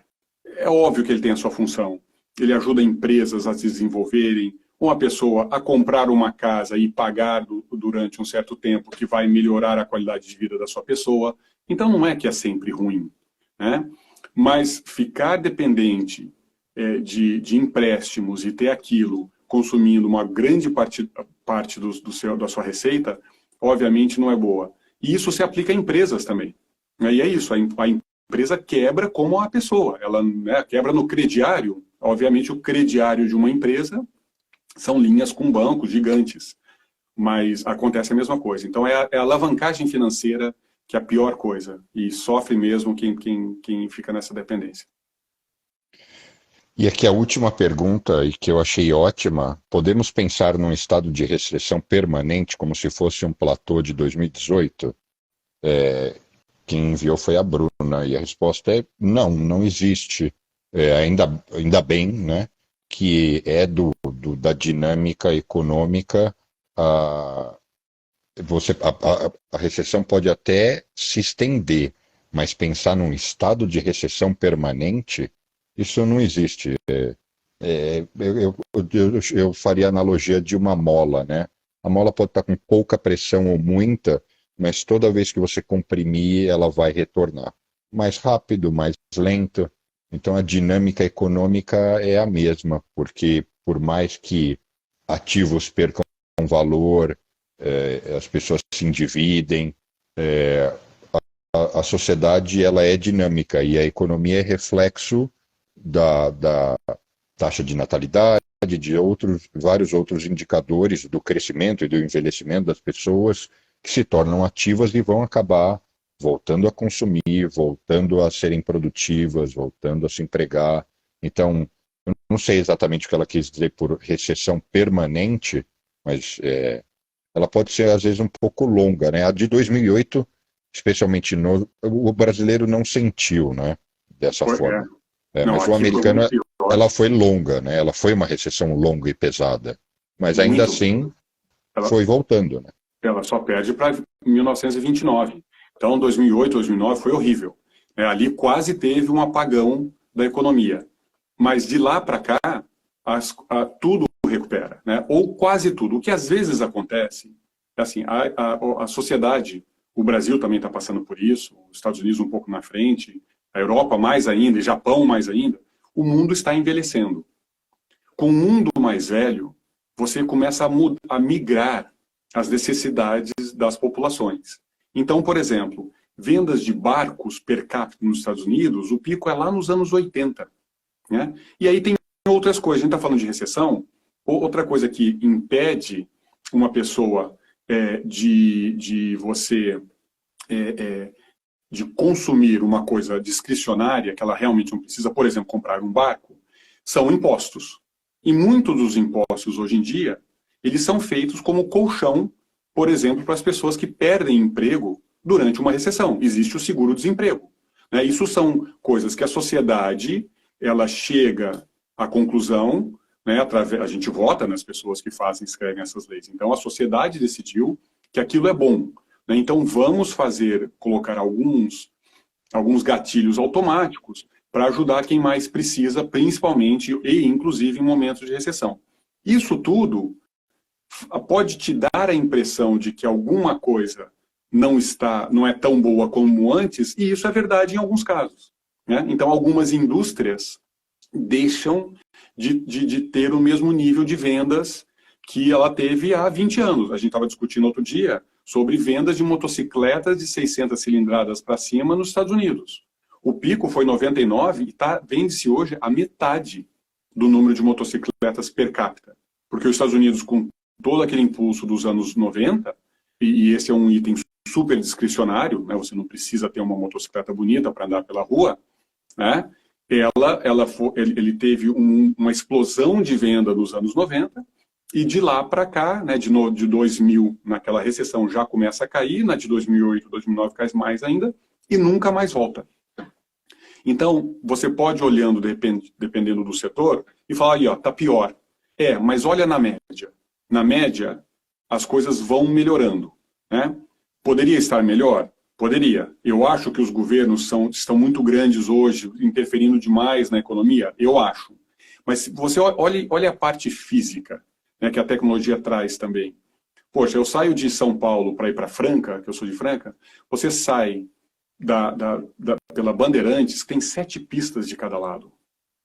é óbvio que ele tem a sua função. Ele ajuda empresas a se desenvolverem, uma pessoa a comprar uma casa e pagar durante um certo tempo, que vai melhorar a qualidade de vida da sua pessoa. Então não é que é sempre ruim, né? Mas ficar dependente de empréstimos e ter aquilo consumindo uma grande parte da sua receita, obviamente não é boa. E isso se aplica a empresas também. E é isso, a empresa quebra como a pessoa. Ela, né, quebra no crediário. Obviamente o crediário de uma empresa são linhas com bancos gigantes. Mas acontece a mesma coisa. Então é a alavancagem financeira que é a pior coisa. E sofre mesmo quem fica nessa dependência. E aqui a última pergunta, e que eu achei ótima: podemos pensar num estado de recessão permanente, como se fosse um platô de 2018? Quem enviou foi a Bruna, e a resposta é não, não existe. Ainda bem, né, que da dinâmica econômica. A recessão pode até se estender, mas pensar num estado de recessão permanente, isso não existe. Eu faria a analogia de uma mola, né? A mola pode estar com pouca pressão ou muita, mas toda vez que você comprimir, ela vai retornar. Mais rápido, mais lento. Então a dinâmica econômica é a mesma, porque por mais que ativos percam valor, as pessoas se endividem, a sociedade ela é dinâmica e a economia é reflexo da taxa de natalidade, de vários outros indicadores do crescimento e do envelhecimento das pessoas que se tornam ativas e vão acabar voltando a consumir, voltando a serem produtivas, voltando a se empregar. Então, eu não sei exatamente o que ela quis dizer por recessão permanente, mas ela pode ser, às vezes, um pouco longa, né? A de 2008, especialmente o brasileiro não sentiu, né, dessa forma. Não, Mas o aqui foi americano, muito pior. ela foi longa, né? Ela foi uma recessão longa e pesada. Mas ainda Muito. assim, foi voltando, né? Ela só perde para 1929. Então, 2008, 2009 foi horrível. Ali quase teve um apagão da economia. Mas de lá para cá, tudo recupera, né? Ou quase tudo. O que às vezes acontece, assim, a sociedade, o Brasil também está passando por isso, os Estados Unidos um pouco na frente, a Europa mais ainda, e Japão mais ainda, o mundo está envelhecendo. Com o mundo mais velho, você começa a migrar as necessidades das populações. Então, por exemplo, vendas de barcos per capita nos Estados Unidos, o pico é lá nos anos 80. Né? E aí tem outras coisas. A gente está falando de recessão. Outra coisa que impede uma pessoa de consumir uma coisa discricionária, que ela realmente não precisa, por exemplo, comprar um barco, são impostos. E muitos dos impostos hoje em dia, eles são feitos como colchão, por exemplo, para as pessoas que perdem emprego durante uma recessão. Existe o seguro-desemprego. Né? Isso são coisas que a sociedade ela chega à conclusão, né, a gente vota nas pessoas que escrevem essas leis. Então a sociedade decidiu que aquilo é bom. Né? Então vamos colocar alguns gatilhos automáticos para ajudar quem mais precisa, principalmente e inclusive em momentos de recessão. Isso tudo pode te dar a impressão de que alguma coisa não é tão boa como antes, e isso é verdade em alguns casos. Né? Então, algumas indústrias deixam de ter o mesmo nível de vendas que ela teve há 20 anos. A gente estava discutindo outro dia sobre vendas de motocicletas de 600 cilindradas para cima nos Estados Unidos. O pico foi 99 e vende-se hoje a metade do número de motocicletas per capita. Porque os Estados Unidos, com todo aquele impulso dos anos 90, e esse é um item super discricionário, né, você não precisa ter uma motocicleta bonita para andar pela rua, né, ele teve uma explosão de venda nos anos 90, e de lá para cá, né, de 2000, naquela recessão, já começa a cair, na de 2008, 2009 cai mais ainda, e nunca mais volta. Então, você pode, olhando, dependendo do setor, e falar, aí, ó, tá pior. Mas olha na média. Na média, as coisas vão melhorando. Né? Poderia estar melhor? Poderia. Eu acho que os governos estão muito grandes hoje, interferindo demais na economia? Eu acho. Mas se você olha a parte física, né, que a tecnologia traz também. Poxa, eu saio de São Paulo para ir para Franca, que eu sou de Franca, você sai pela Bandeirantes, tem 7 pistas de cada lado.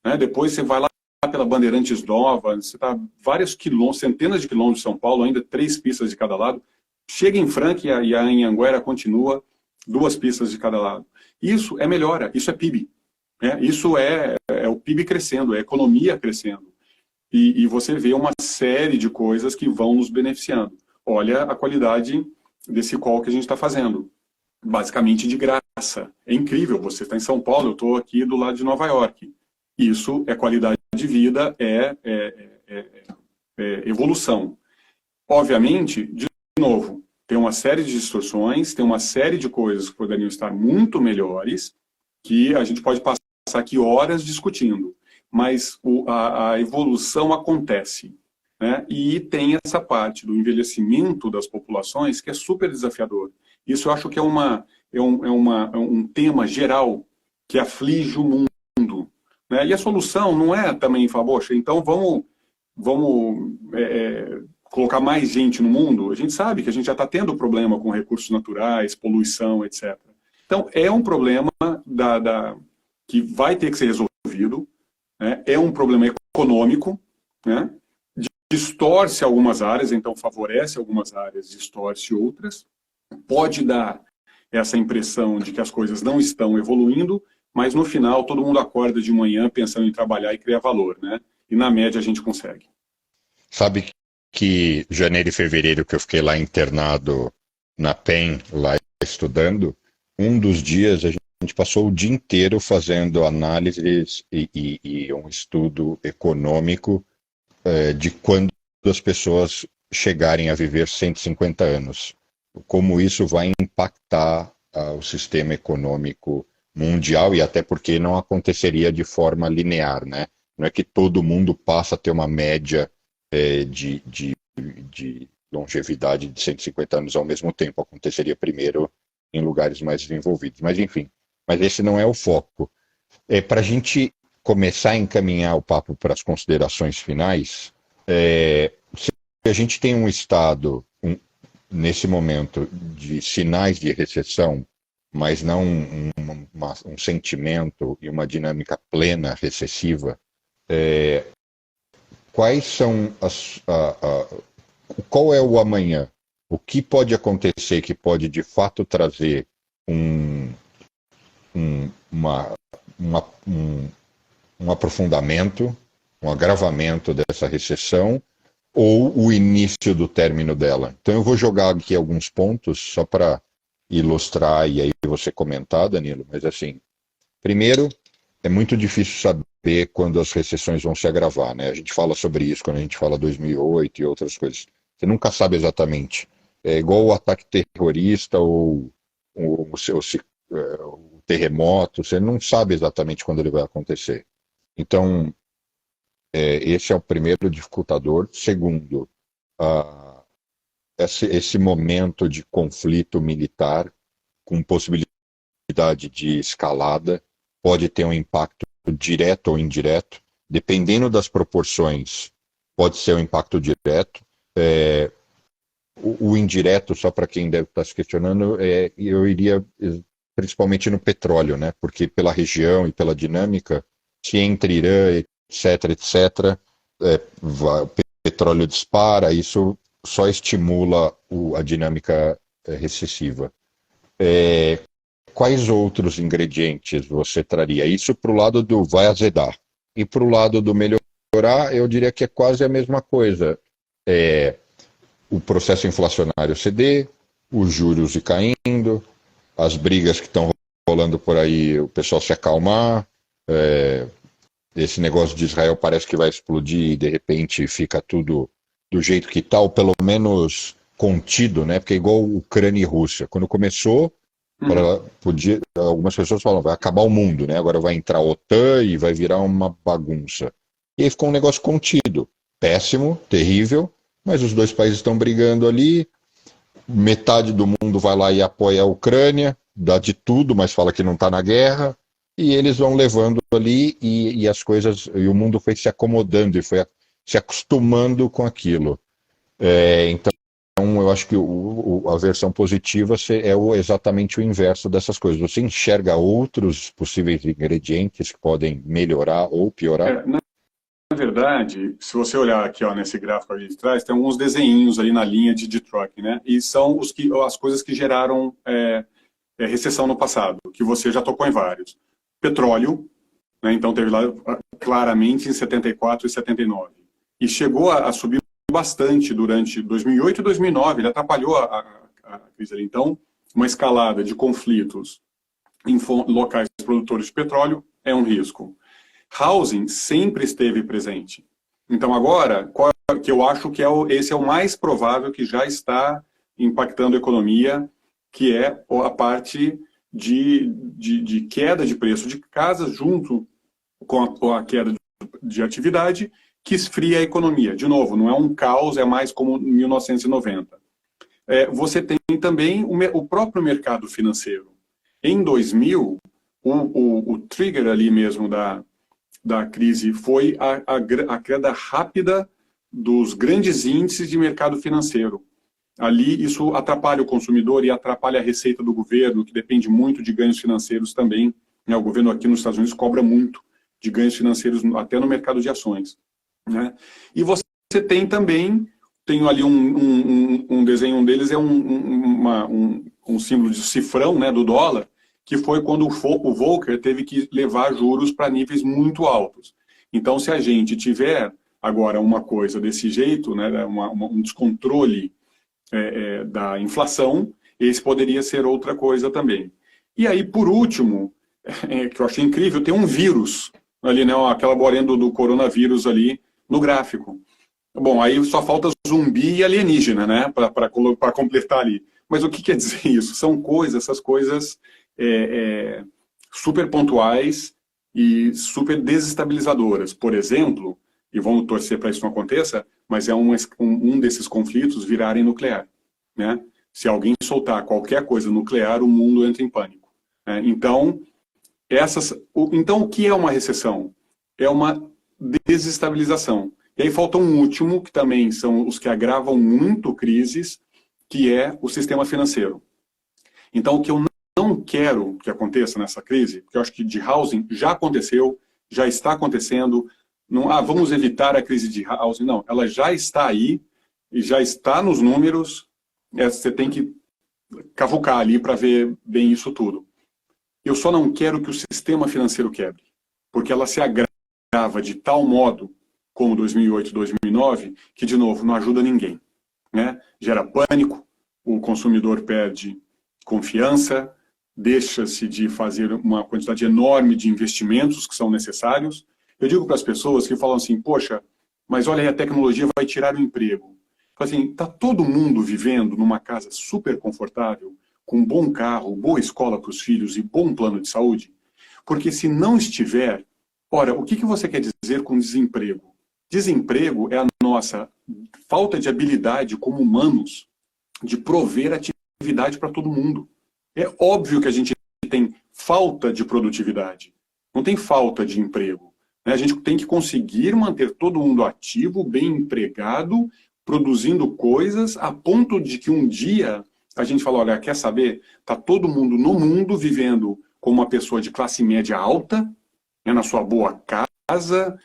Né? Depois você vai lá pela Bandeirantes Nova, você está vários quilômetros, centenas de quilômetros de São Paulo, ainda 3 pistas de cada lado. Chega em Franca e a Anhanguera continua 2 pistas de cada lado. Isso é melhora, isso é PIB. Né? Isso é o PIB crescendo, é a economia crescendo. E você vê uma série de coisas que vão nos beneficiando. Olha a qualidade desse call que a gente está fazendo. Basicamente de graça. É incrível, você está em São Paulo, eu estou aqui do lado de Nova York. Isso é qualidade de vida, é evolução. Obviamente, de novo, tem uma série de distorções, tem uma série de coisas que poderiam estar muito melhores, que a gente pode passar aqui horas discutindo. Mas a evolução acontece. Né? E tem essa parte do envelhecimento das populações que é super desafiador. Isso eu acho que é um tema geral que aflige o mundo. Né? E a solução não é também falar, poxa, então vamos colocar mais gente no mundo. A gente sabe que a gente já está tendo problema com recursos naturais, poluição, etc. Então, é um problema que vai ter que ser resolvido. Né? É um problema econômico, né? Distorce algumas áreas, então favorece algumas áreas, distorce outras. Pode dar essa impressão de que as coisas não estão evoluindo, mas no final todo mundo acorda de manhã pensando em trabalhar e criar valor, né? E na média a gente consegue. Sabe que janeiro e fevereiro que eu fiquei lá internado na PEN, lá estudando, um dos dias a gente passou o dia inteiro fazendo análises e um estudo econômico de quando as pessoas chegarem a viver 150 anos. Como isso vai impactar o sistema econômico mundial e até porque não aconteceria de forma linear, né? Não é que todo mundo passa a ter uma média de longevidade de 150 anos ao mesmo tempo. Aconteceria primeiro em lugares mais desenvolvidos. Mas enfim, mas esse não é o foco. Para a gente começar a encaminhar o papo para as considerações finais, se a gente tem um estado, nesse momento, de sinais de recessão, mas não um sentimento e uma dinâmica plena recessiva, quais são qual é o amanhã? O que pode acontecer que pode, de fato, trazer um aprofundamento, um agravamento dessa recessão ou o início do término dela? Então eu vou jogar aqui alguns pontos só para ilustrar e aí você comentar, Danilo, mas assim, primeiro, é muito difícil saber quando as recessões vão se agravar, né? A gente fala sobre isso quando a gente fala 2008 e outras coisas. Você nunca sabe exatamente. É igual o ataque terrorista ou o terremoto, você não sabe exatamente quando ele vai acontecer. Então, esse é o primeiro dificultador. Segundo, esse momento de conflito militar com possibilidade de escalada pode ter um impacto direto ou indireto. Dependendo das proporções, pode ser um impacto direto. O indireto, só para quem deve estar se questionando, eu iria principalmente no petróleo, né? Porque pela região e pela dinâmica, se entre Irã, etc., o petróleo dispara, isso só estimula a dinâmica recessiva. Quais outros ingredientes você traria? Isso para o lado do vai azedar. E para o lado do melhorar, eu diria que é quase a mesma coisa. O processo inflacionário ceder, os juros ir caindo, as brigas que estão rolando por aí, o pessoal se acalmar, esse negócio de Israel parece que vai explodir e de repente fica tudo do jeito que está, ou pelo menos contido, né? Porque é igual Ucrânia e Rússia. Quando começou, algumas pessoas falam, vai acabar o mundo, né? Agora vai entrar a OTAN e vai virar uma bagunça. E aí ficou um negócio contido. Péssimo, terrível, mas os dois países estão brigando ali, metade do mundo vai lá e apoia a Ucrânia, dá de tudo, mas fala que não está na guerra, e eles vão levando ali e as coisas, e o mundo foi se acomodando, se acostumando com aquilo. Então, eu acho que a versão positiva exatamente o inverso dessas coisas. Você enxerga outros possíveis ingredientes que podem melhorar ou piorar? Na verdade, se você olhar aqui, ó, nesse gráfico ali de trás, tem alguns desenhinhos ali na linha de Detroit, né? E são as coisas que geraram recessão no passado, que você já tocou em vários. Petróleo, né? Então teve lá claramente em 74 e 79. E chegou a subir bastante durante 2008 e 2009, ele atrapalhou a crise ali. Então, uma escalada de conflitos em locais produtores de petróleo é um risco. Housing sempre esteve presente. Então agora, que eu acho que esse é o mais provável que já está impactando a economia, que é a parte de queda de preço de casas junto com a queda de atividade, que esfria a economia. De novo, não é um caos, é mais como 1990. Você tem também o próprio mercado financeiro. Em 2000, o trigger ali mesmo da crise foi a queda rápida dos grandes índices de mercado financeiro. Ali, isso atrapalha o consumidor e atrapalha a receita do governo, que depende muito de ganhos financeiros também. O governo aqui nos Estados Unidos cobra muito de ganhos financeiros, até no mercado de ações. Né? E você tem também, tenho ali um desenho, um deles é um símbolo de cifrão, né, do dólar, que foi quando o Volcker teve que levar juros para níveis muito altos. Então, se a gente tiver agora uma coisa desse jeito, né, um descontrole da inflação, esse poderia ser outra coisa também. E aí, por último, que eu achei incrível, tem um vírus ali, né, aquela bolinha do coronavírus ali no gráfico. Bom, aí só falta zumbi e alienígena, né, para completar ali. Mas o que quer dizer isso? São essas coisas super pontuais e super desestabilizadoras. Por exemplo, e vamos torcer para isso não aconteça, mas é um desses conflitos virarem nuclear. Né? Se alguém soltar qualquer coisa nuclear, o mundo entra em pânico. Né? Então, o que é uma recessão? É uma desestabilização. E aí falta um último, que também são os que agravam muito crises, que é o sistema financeiro. Então, o que eu não quero que aconteça nessa crise, porque eu acho que de housing já aconteceu, já está acontecendo, não, vamos evitar a crise de housing, não, ela já está aí, e já está nos números, você tem que cavucar ali para ver bem isso tudo. Eu só não quero que o sistema financeiro quebre, porque ela se agrava de tal modo, como 2008, 2009, que, de novo, não ajuda ninguém. Né? Gera pânico, o consumidor perde confiança, deixa-se de fazer uma quantidade enorme de investimentos que são necessários. Eu digo para as pessoas que falam assim, poxa, mas olha aí, a tecnologia vai tirar o emprego. Assim, está todo mundo vivendo numa casa super confortável, com um bom carro, boa escola para os filhos e bom plano de saúde? Porque se não estiver, ora, o que você quer dizer com desemprego? Desemprego é a nossa falta de habilidade como humanos de prover atividade para todo mundo. É óbvio que a gente tem falta de produtividade, não tem falta de emprego. Né? A gente tem que conseguir manter todo mundo ativo, bem empregado, produzindo coisas, a ponto de que um dia a gente fala, olha, quer saber? Está todo mundo no mundo vivendo como uma pessoa de classe média alta, né, na sua boa casa,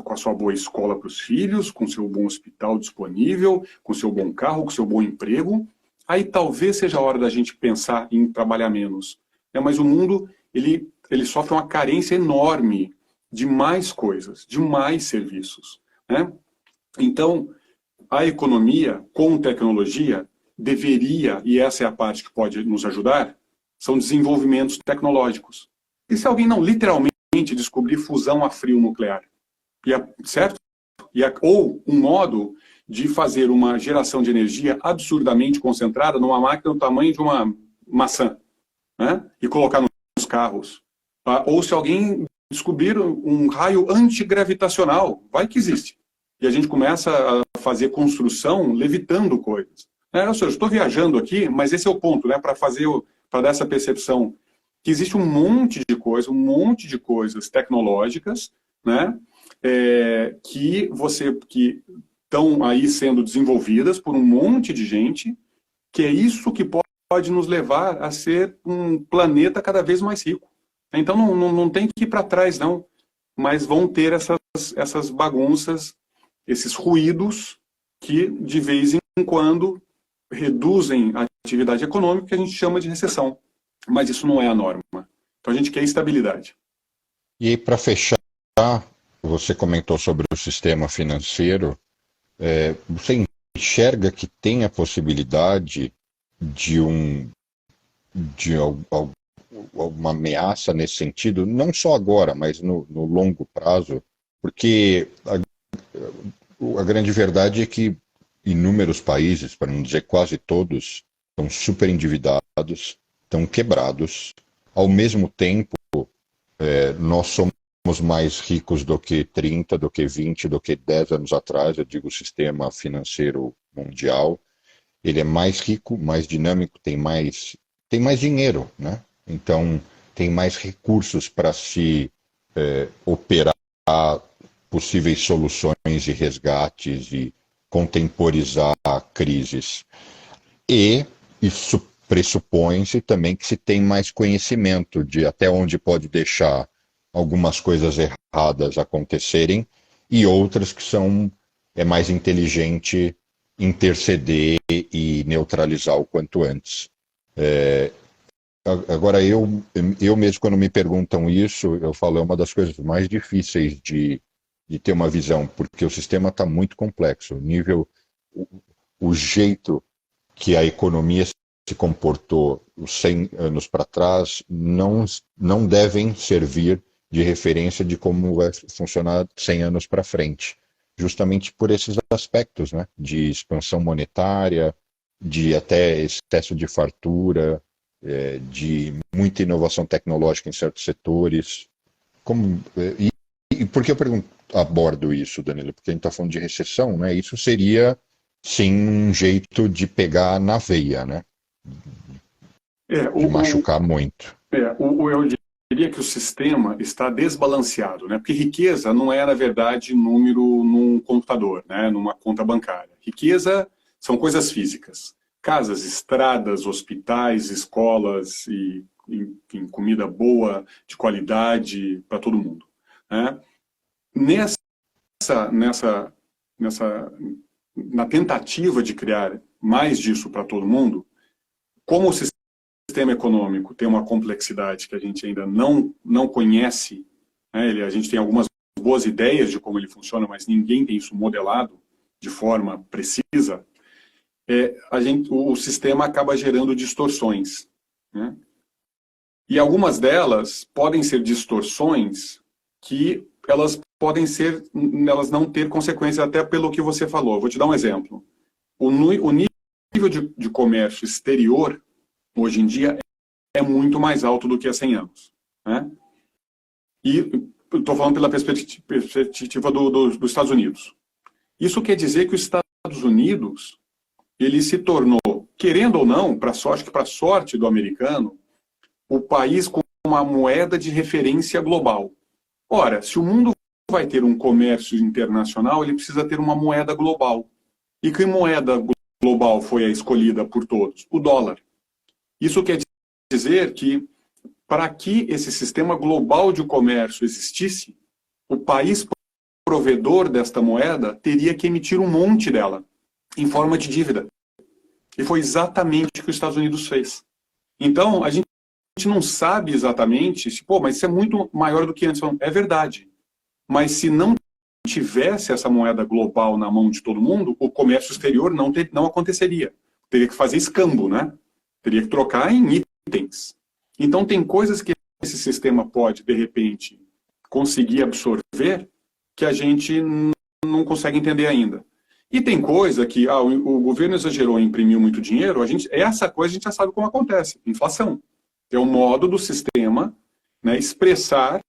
com a sua boa escola para os filhos, com seu bom hospital disponível, com seu bom carro, com seu bom emprego. Aí talvez seja a hora da gente pensar em trabalhar menos. Né? Mas o mundo, ele sofre uma carência enorme de mais coisas, de mais serviços. Né? Então, a economia, com tecnologia, deveria, e essa é a parte que pode nos ajudar, são desenvolvimentos tecnológicos. E se alguém não literalmente descobrir fusão a frio nuclear? Certo? Ou um modo de fazer uma geração de energia absurdamente concentrada numa máquina do tamanho de uma maçã, né? E colocar nos carros. Ou se alguém descobrir um raio antigravitacional, vai que existe. E a gente começa a fazer construção levitando coisas. Ou seja, estou viajando aqui, mas esse é o ponto, né? Para dar essa percepção que existe um monte de coisas tecnológicas, né? que estão aí sendo desenvolvidas por um monte de gente, que é isso que pode nos levar a ser um planeta cada vez mais rico. Então não tem que ir para trás, não, mas vão ter essas bagunças, esses ruídos que, de vez em quando, reduzem a atividade econômica, que a gente chama de recessão. Mas isso não é a norma. Então a gente quer estabilidade. E aí, para fechar, você comentou sobre o sistema financeiro. Você enxerga que tem a possibilidade de alguma ameaça nesse sentido, não só agora, mas no longo prazo? Porque a grande verdade é que inúmeros países, para não dizer quase todos, estão super endividados, estão quebrados. Ao mesmo tempo, nós somos mais ricos do que 30, do que 20, do que 10 anos atrás. Eu digo o sistema financeiro mundial. Ele é mais rico, mais dinâmico, tem mais dinheiro, né? Então, tem mais recursos para se operar possíveis soluções e resgates e contemporizar crises. E isso pressupõe-se também que se tem mais conhecimento de até onde pode deixar algumas coisas erradas acontecerem e outras que é mais inteligente interceder e neutralizar o quanto antes. Agora, eu mesmo, quando me perguntam isso, eu falo, é uma das coisas mais difíceis de ter uma visão, porque o sistema está muito complexo. O jeito que a economia se comportou 100 anos para trás não devem servir de referência de como vai funcionar 100 anos para frente, justamente por esses aspectos, né, de expansão monetária, de até excesso de fartura, de muita inovação tecnológica em certos setores. E por que eu abordo isso, Danilo? Porque a gente está falando de recessão, né? Isso seria, sim, um jeito de pegar na veia, né? De machucar muito. Eu diria que o sistema está desbalanceado, né? Porque riqueza não é, na verdade, número num computador, né? Numa conta bancária. Riqueza são coisas físicas. Casas, estradas, hospitais, escolas e, enfim, comida boa, de qualidade para todo mundo, né? Na tentativa de criar mais disso para todo mundo, como o sistema econômico tem uma complexidade que a gente ainda não conhece, né? A gente tem algumas boas ideias de como ele funciona, mas ninguém tem isso modelado de forma precisa, o sistema acaba gerando distorções, né? E algumas delas podem ser distorções que elas não ter consequências, até pelo que você falou. Eu vou te dar um exemplo. O nível de comércio exterior, hoje em dia, é muito mais alto do que há 100 anos, né? E estou falando pela perspectiva dos Estados Unidos. Isso quer dizer que os Estados Unidos, ele se tornou, querendo ou não, para sorte do americano, o país com uma moeda de referência global. Ora, se o mundo vai ter um comércio internacional, ele precisa ter uma moeda global. E que moeda global foi a escolhida por todos? O dólar. Isso quer dizer que, para que esse sistema global de comércio existisse, o país provedor desta moeda teria que emitir um monte dela, em forma de dívida. E foi exatamente o que os Estados Unidos fez. Então, a gente não sabe exatamente, mas isso é muito maior do que antes. É verdade. Mas se não tivesse essa moeda global na mão de todo mundo, o comércio exterior não aconteceria. Teria que fazer escambo, né? Teria que trocar em itens. Então, tem coisas que esse sistema pode, de repente, conseguir absorver que a gente não consegue entender ainda. E tem coisa que o governo exagerou e imprimiu muito dinheiro, essa coisa a gente já sabe como acontece, inflação. É o modo do sistema, né, expressar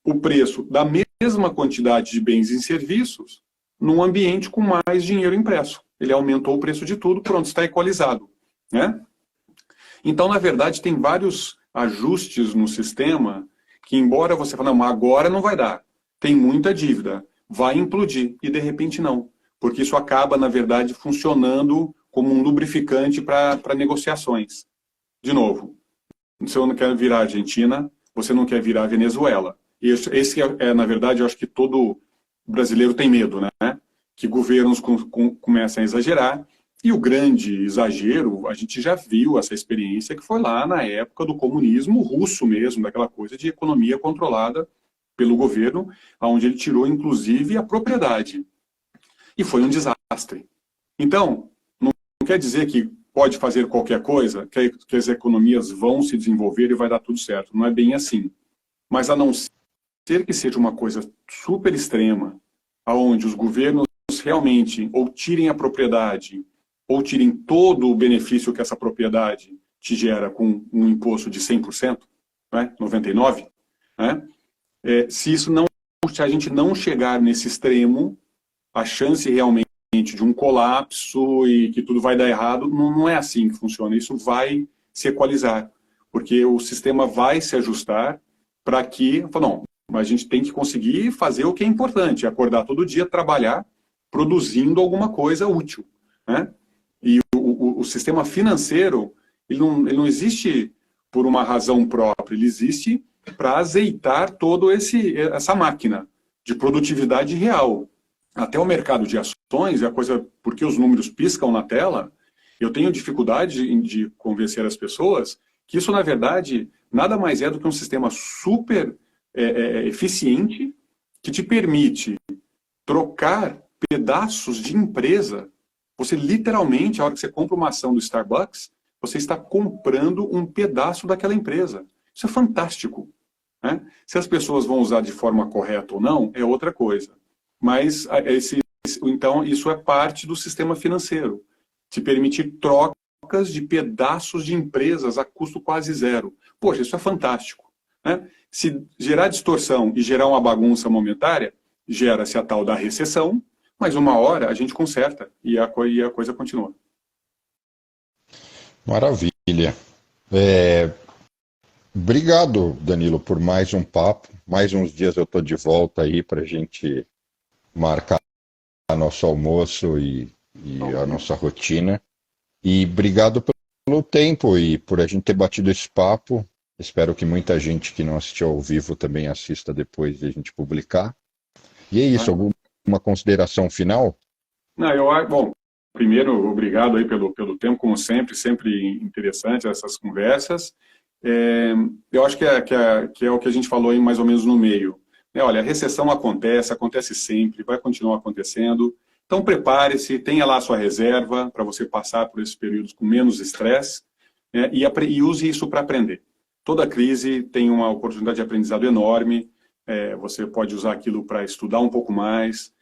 o preço da mesma quantidade de bens e serviços num ambiente com mais dinheiro impresso. Ele aumentou o preço de tudo, pronto, está equalizado, né? Então, na verdade, tem vários ajustes no sistema que, embora você fale, não, agora não vai dar, tem muita dívida, vai implodir, e de repente não, porque isso acaba, na verdade, funcionando como um lubrificante para negociações. De novo, você não quer virar Argentina, você não quer virar Venezuela. Esse na verdade, eu acho que todo brasileiro tem medo, né? Que governos comecem a exagerar, e o grande exagero, a gente já viu essa experiência que foi lá na época do comunismo russo mesmo, daquela coisa de economia controlada pelo governo, onde ele tirou, inclusive, a propriedade. E foi um desastre. Então, não quer dizer que pode fazer qualquer coisa, que as economias vão se desenvolver e vai dar tudo certo. Não é bem assim. Mas a não ser que seja uma coisa super extrema, onde os governos realmente ou tirem a propriedade, ou tirem todo o benefício que essa propriedade te gera com um imposto de 100%, né, 99%, né, se a gente não chegar nesse extremo, a chance realmente de um colapso e que tudo vai dar errado, não é assim que funciona. Isso vai se equalizar, porque o sistema vai se ajustar para que, não, mas a gente tem que conseguir fazer o que é importante, acordar todo dia, trabalhar, produzindo alguma coisa útil, né? E o sistema financeiro, ele não existe por uma razão própria, ele existe para azeitar toda essa máquina de produtividade real. Até o mercado de ações, porque os números piscam na tela, eu tenho dificuldade de convencer as pessoas que isso, na verdade, nada mais é do que um sistema super eficiente que te permite trocar pedaços de empresa. Você literalmente, a hora que você compra uma ação do Starbucks, você está comprando um pedaço daquela empresa. Isso é fantástico, né? Se as pessoas vão usar de forma correta ou não, é outra coisa. Mas, então, isso é parte do sistema financeiro. Te permitir trocas de pedaços de empresas a custo quase zero. Poxa, isso é fantástico, né? Se gerar distorção e gerar uma bagunça momentária, gera-se a tal da recessão, mas uma hora a gente conserta e a coisa continua. Maravilha. Obrigado, Danilo, por mais um papo. Mais uns dias eu estou de volta aí para a gente marcar nosso almoço e a nossa rotina. E obrigado pelo tempo e por a gente ter batido esse papo. Espero que muita gente que não assistiu ao vivo também assista depois de a gente publicar. E é isso, alguma consideração final? Bom, primeiro, obrigado aí pelo tempo, como sempre interessante essas conversas. Eu acho que é o que a gente falou aí mais ou menos no meio. Olha, a recessão acontece sempre, vai continuar acontecendo. Então prepare-se, tenha lá a sua reserva para você passar por esses períodos com menos estresse, e use isso para aprender. Toda crise tem uma oportunidade de aprendizado enorme. Você pode usar aquilo para estudar um pouco mais,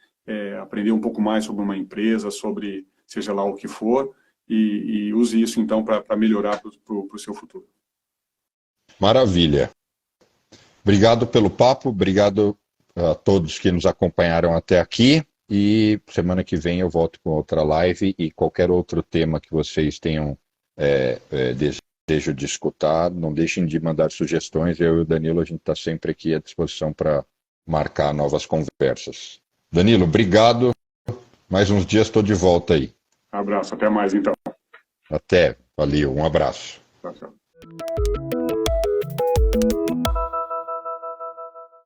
aprender um pouco mais sobre uma empresa, sobre seja lá o que for, e use isso então para melhorar para o seu futuro. Maravilha. Obrigado pelo papo, obrigado a todos que nos acompanharam até aqui, e semana que vem eu volto com outra live e qualquer outro tema que vocês tenham desejo de escutar, não deixem de mandar sugestões. Eu e o Danilo, a gente está sempre aqui à disposição para marcar novas conversas. Danilo, obrigado. Mais uns dias estou de volta aí. Abraço, até mais então. Até, valeu, um abraço. Tchau, tchau.